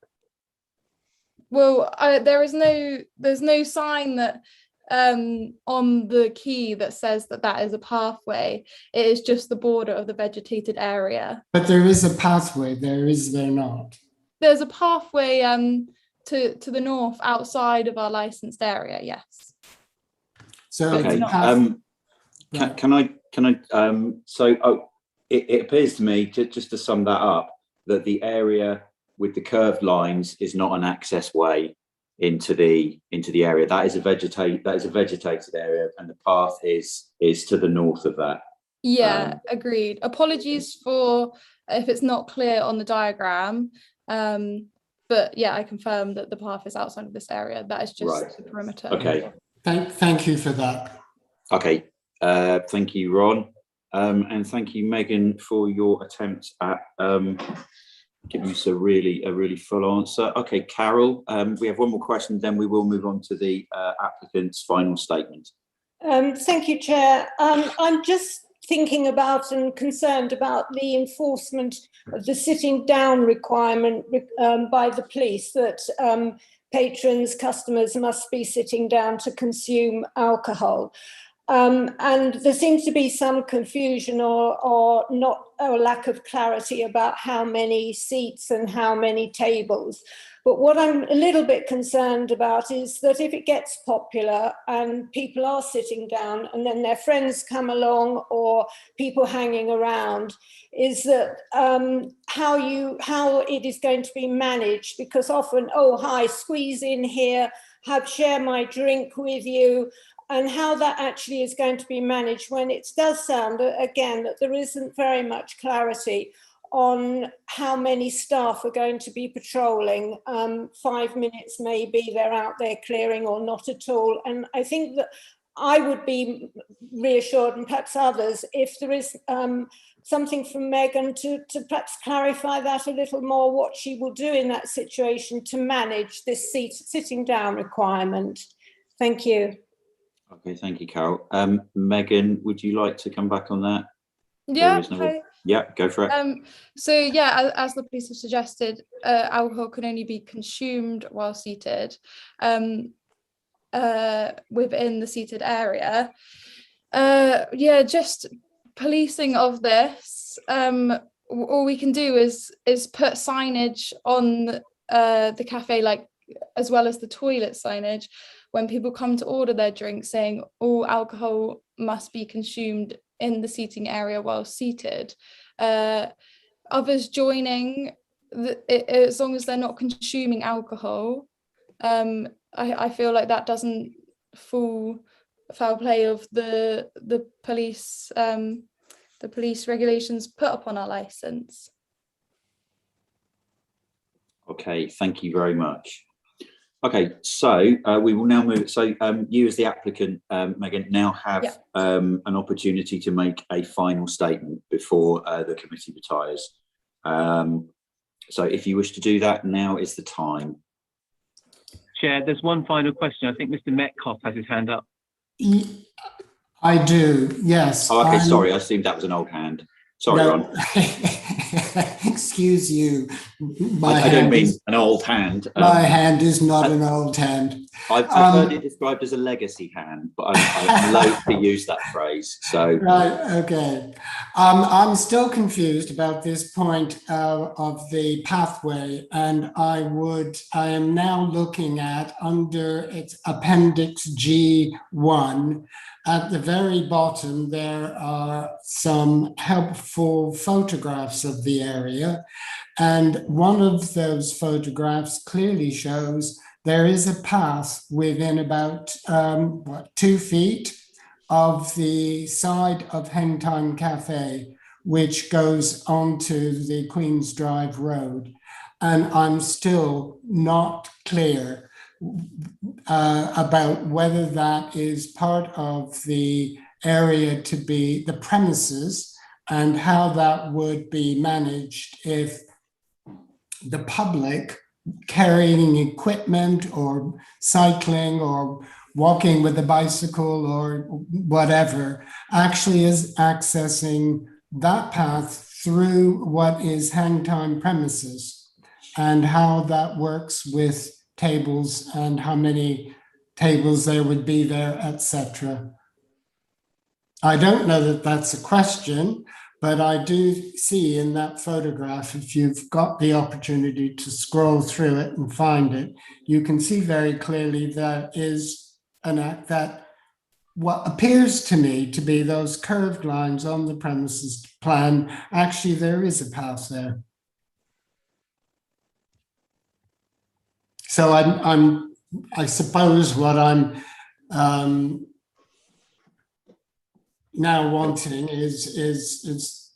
Well, there's no sign that on the key that says that is a pathway. It is just the border of the vegetated area. But there is a pathway there, is there not? There's a pathway to the north outside of our licensed area, yes. So okay. It appears to me, just to sum that up, that the area with the curved lines is not an access way into the area. That is a vegetated area, and the path is to the north of that. Yeah, agreed. Apologies for if it's not clear on the diagram. But yeah, I confirm that the path is outside of this area. That is just Right. the perimeter. Okay. Thank you for that. Okay. Thank you, Ron. And thank you, Megan, for your attempt at giving us a really full answer. Okay, Carol, we have one more question, then we will move on to the applicant's final statement. Thank you, Chair. I'm just thinking about and concerned about the enforcement of the sitting down requirement by the police, that patrons, customers must be sitting down to consume alcohol. And there seems to be some confusion or lack of clarity about how many seats and how many tables. But what I'm a little bit concerned about is that if it gets popular and people are sitting down and then their friends come along or people hanging around, is that how it is going to be managed, because often, oh, hi, squeeze in here, share my drink with you, and how that actually is going to be managed when it does sound, again, that there isn't very much clarity on how many staff are going to be patrolling. 5 minutes maybe they're out there clearing, or not at all. And I think that I would be reassured, and perhaps others, if there is something from Megan to perhaps clarify that a little more, what she will do in that situation to manage this sitting down requirement. Thank you. Okay, thank you, Carol. Megan, would you like to come back on that? Yeah, yeah, go for it. So yeah, as the police have suggested, alcohol can only be consumed while seated within the seated area. Yeah, just policing of this. All we can do is put signage on the cafe, like as well as the toilet signage, when people come to order their drinks, saying all alcohol must be consumed in the seating area while seated. Others joining, as long as they're not consuming alcohol, I feel like that doesn't fall foul play of the police regulations put upon our license. Okay, thank you very much. Okay, so we will now move. So you as the applicant, Megan, now have an opportunity to make a final statement before the committee retires. So if you wish to do that, now is the time. Chair, there's one final question. I think Mr. Metcalfe has his hand up. I do, yes. Oh, okay, sorry, I assumed that was an old hand. Sorry, no. Ron. Excuse you. I don't mean an old hand. My hand is not an old hand. I've heard it described as a legacy hand, but I'm loath to use that phrase. So right, okay. I'm still confused about this point of the pathway, and I am now looking at, under its Appendix G1, at the very bottom, there are some helpful photographs of the area. And one of those photographs clearly shows there is a path within about 2 feet of the side of Hang Time Cafe, which goes onto the Queen's Drive Road. And I'm still not clear about whether that is part of the area to be the premises, and how that would be managed if the public carrying equipment or cycling or walking with a bicycle or whatever actually is accessing that path through what is Hang Time premises, and how that works with tables and how many tables there would be there, etc. I don't know that that's a question, But I do see in that photograph, if you've got the opportunity to scroll through it and find it, you can see very clearly that is an act that what appears to me to be those curved lines on the premises plan. Actually, there is a path there. So I suppose what I'm now wanting is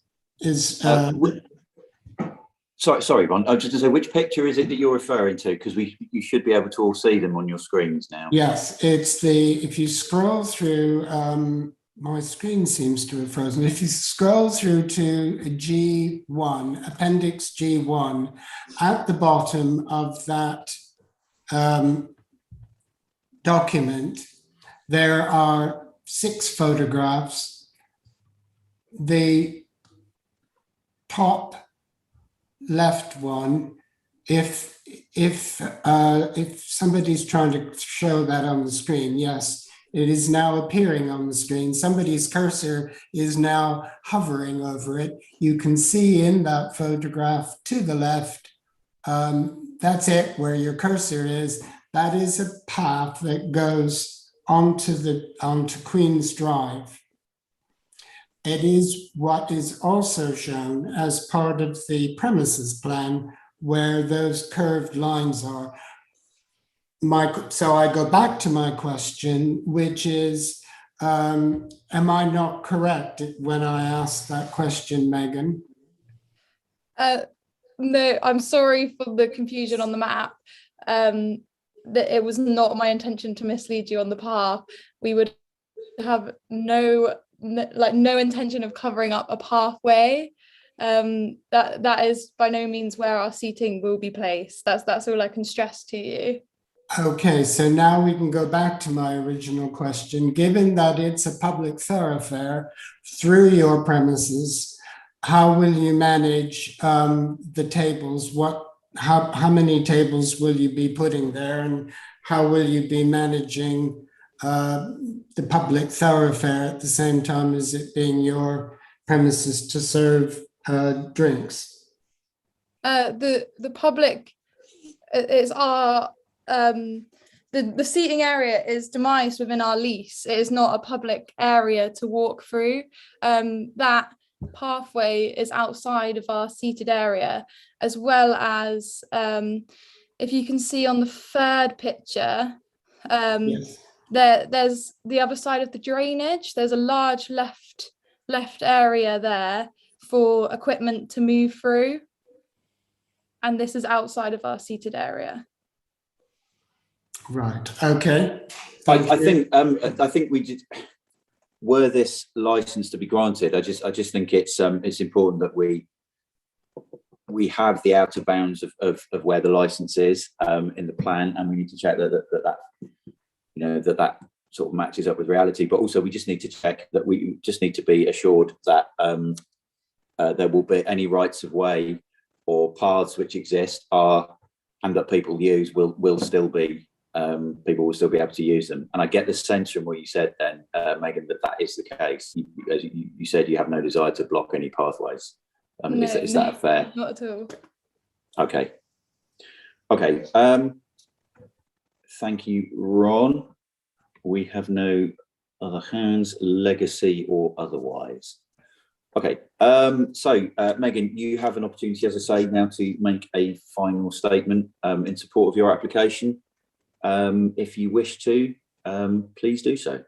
sorry, Ron. I was just going to say, which picture is it that you're referring to? Because you should be able to all see them on your screens now. Yes, it's if you scroll through, my screen seems to have frozen. If you scroll through to G1, Appendix G1, at the bottom of that document, there are 6 photographs. The top left one, if somebody's trying to show that on the screen, yes, it is now appearing on the screen. Somebody's cursor is now hovering over it. You can see in that photograph to the left, that's it, where your cursor is. That is a path that goes onto Queen's Drive. It is what is also shown as part of the premises plan, where those curved lines are. So I go back to my question, which is, am I not correct when I ask that question, Megan? No, I'm sorry for the confusion on the map. That it was not my intention to mislead you on the path. We would have no intention of covering up a pathway. That is by no means where our seating will be placed. That's all I can stress to you. Okay, so now we can go back to my original question. Given that it's a public thoroughfare through your premises, how will you manage the tables? How many tables will you be putting there, and how will you be managing the public thoroughfare at the same time as it being your premises to serve drinks? The public is our the seating area is demised within our lease. It is not a public area to walk through. That pathway is outside of our seated area, as well as if you can see on the third picture, Yes. There's the other side of the drainage. There's a large left area there for equipment to move through, and this is outside of our seated area. Right. Okay. I think we did. Were this license to be granted, I just think it's important that we have the outer bounds of where the license is in the plan, and we need to check that sort of matches up with reality. But also, we just need to check that we just need to be assured that there will be any rights of way or paths which exist and that people use will still be. People will still be able to use them. And I get the sense from what you said then, Megan, that is the case. As you said, you have no desire to block any pathways. No, is that fair? Not at all. Okay. Thank you, Ron. We have no other hands, legacy or otherwise. Okay, so Megan, you have an opportunity, as I say, now to make a final statement in support of your application. If you wish to, please do so.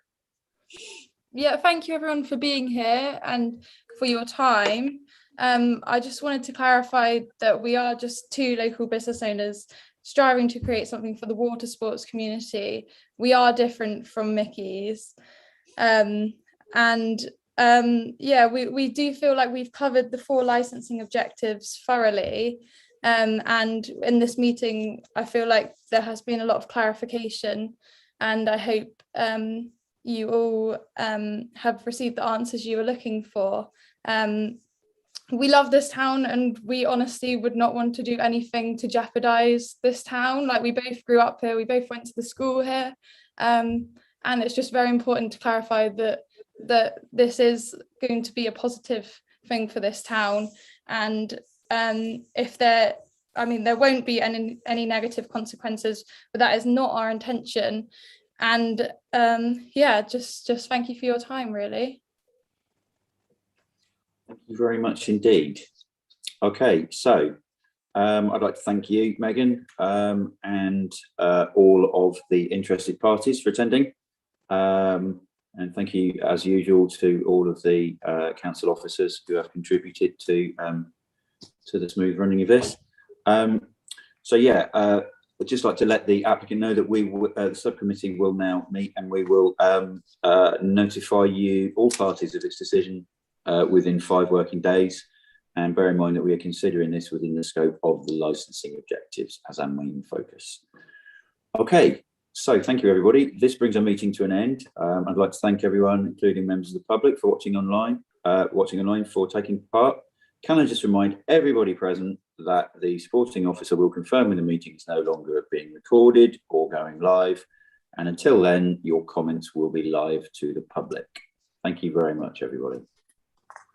Yeah, thank you everyone for being here and for your time. I just wanted to clarify that we are just 2 local business owners striving to create something for the water sports community. We are different from Mickey's. We do feel like we've covered the 4 licensing objectives thoroughly. And in this meeting, I feel like there has been a lot of clarification, and I hope you all have received the answers you were looking for. We love this town, and we honestly would not want to do anything to jeopardize this town. Like, we both grew up here, we both went to the school here, and it's just very important to clarify that this is going to be a positive thing for this town. And if there won't be any negative consequences, but that is not our intention. And yeah, just thank you for your time, really. Thank you very much indeed. Okay, so I'd like to thank you, Megan, and all of the interested parties for attending. And thank you, as usual, to all of the council officers who have contributed to the smooth running of this. So yeah, I'd just like to let the applicant know that the subcommittee will now meet, and we will notify you, all parties, of its decision within 5 working days. And bear in mind that we are considering this within the scope of the licensing objectives as our main focus. Okay, so thank you, everybody. This brings our meeting to an end. I'd like to thank everyone, including members of the public, for watching online, for taking part. Can I just remind everybody present that the supporting officer will confirm when the meeting is no longer being recorded or going live. And until then, your comments will be live to the public. Thank you very much, everybody.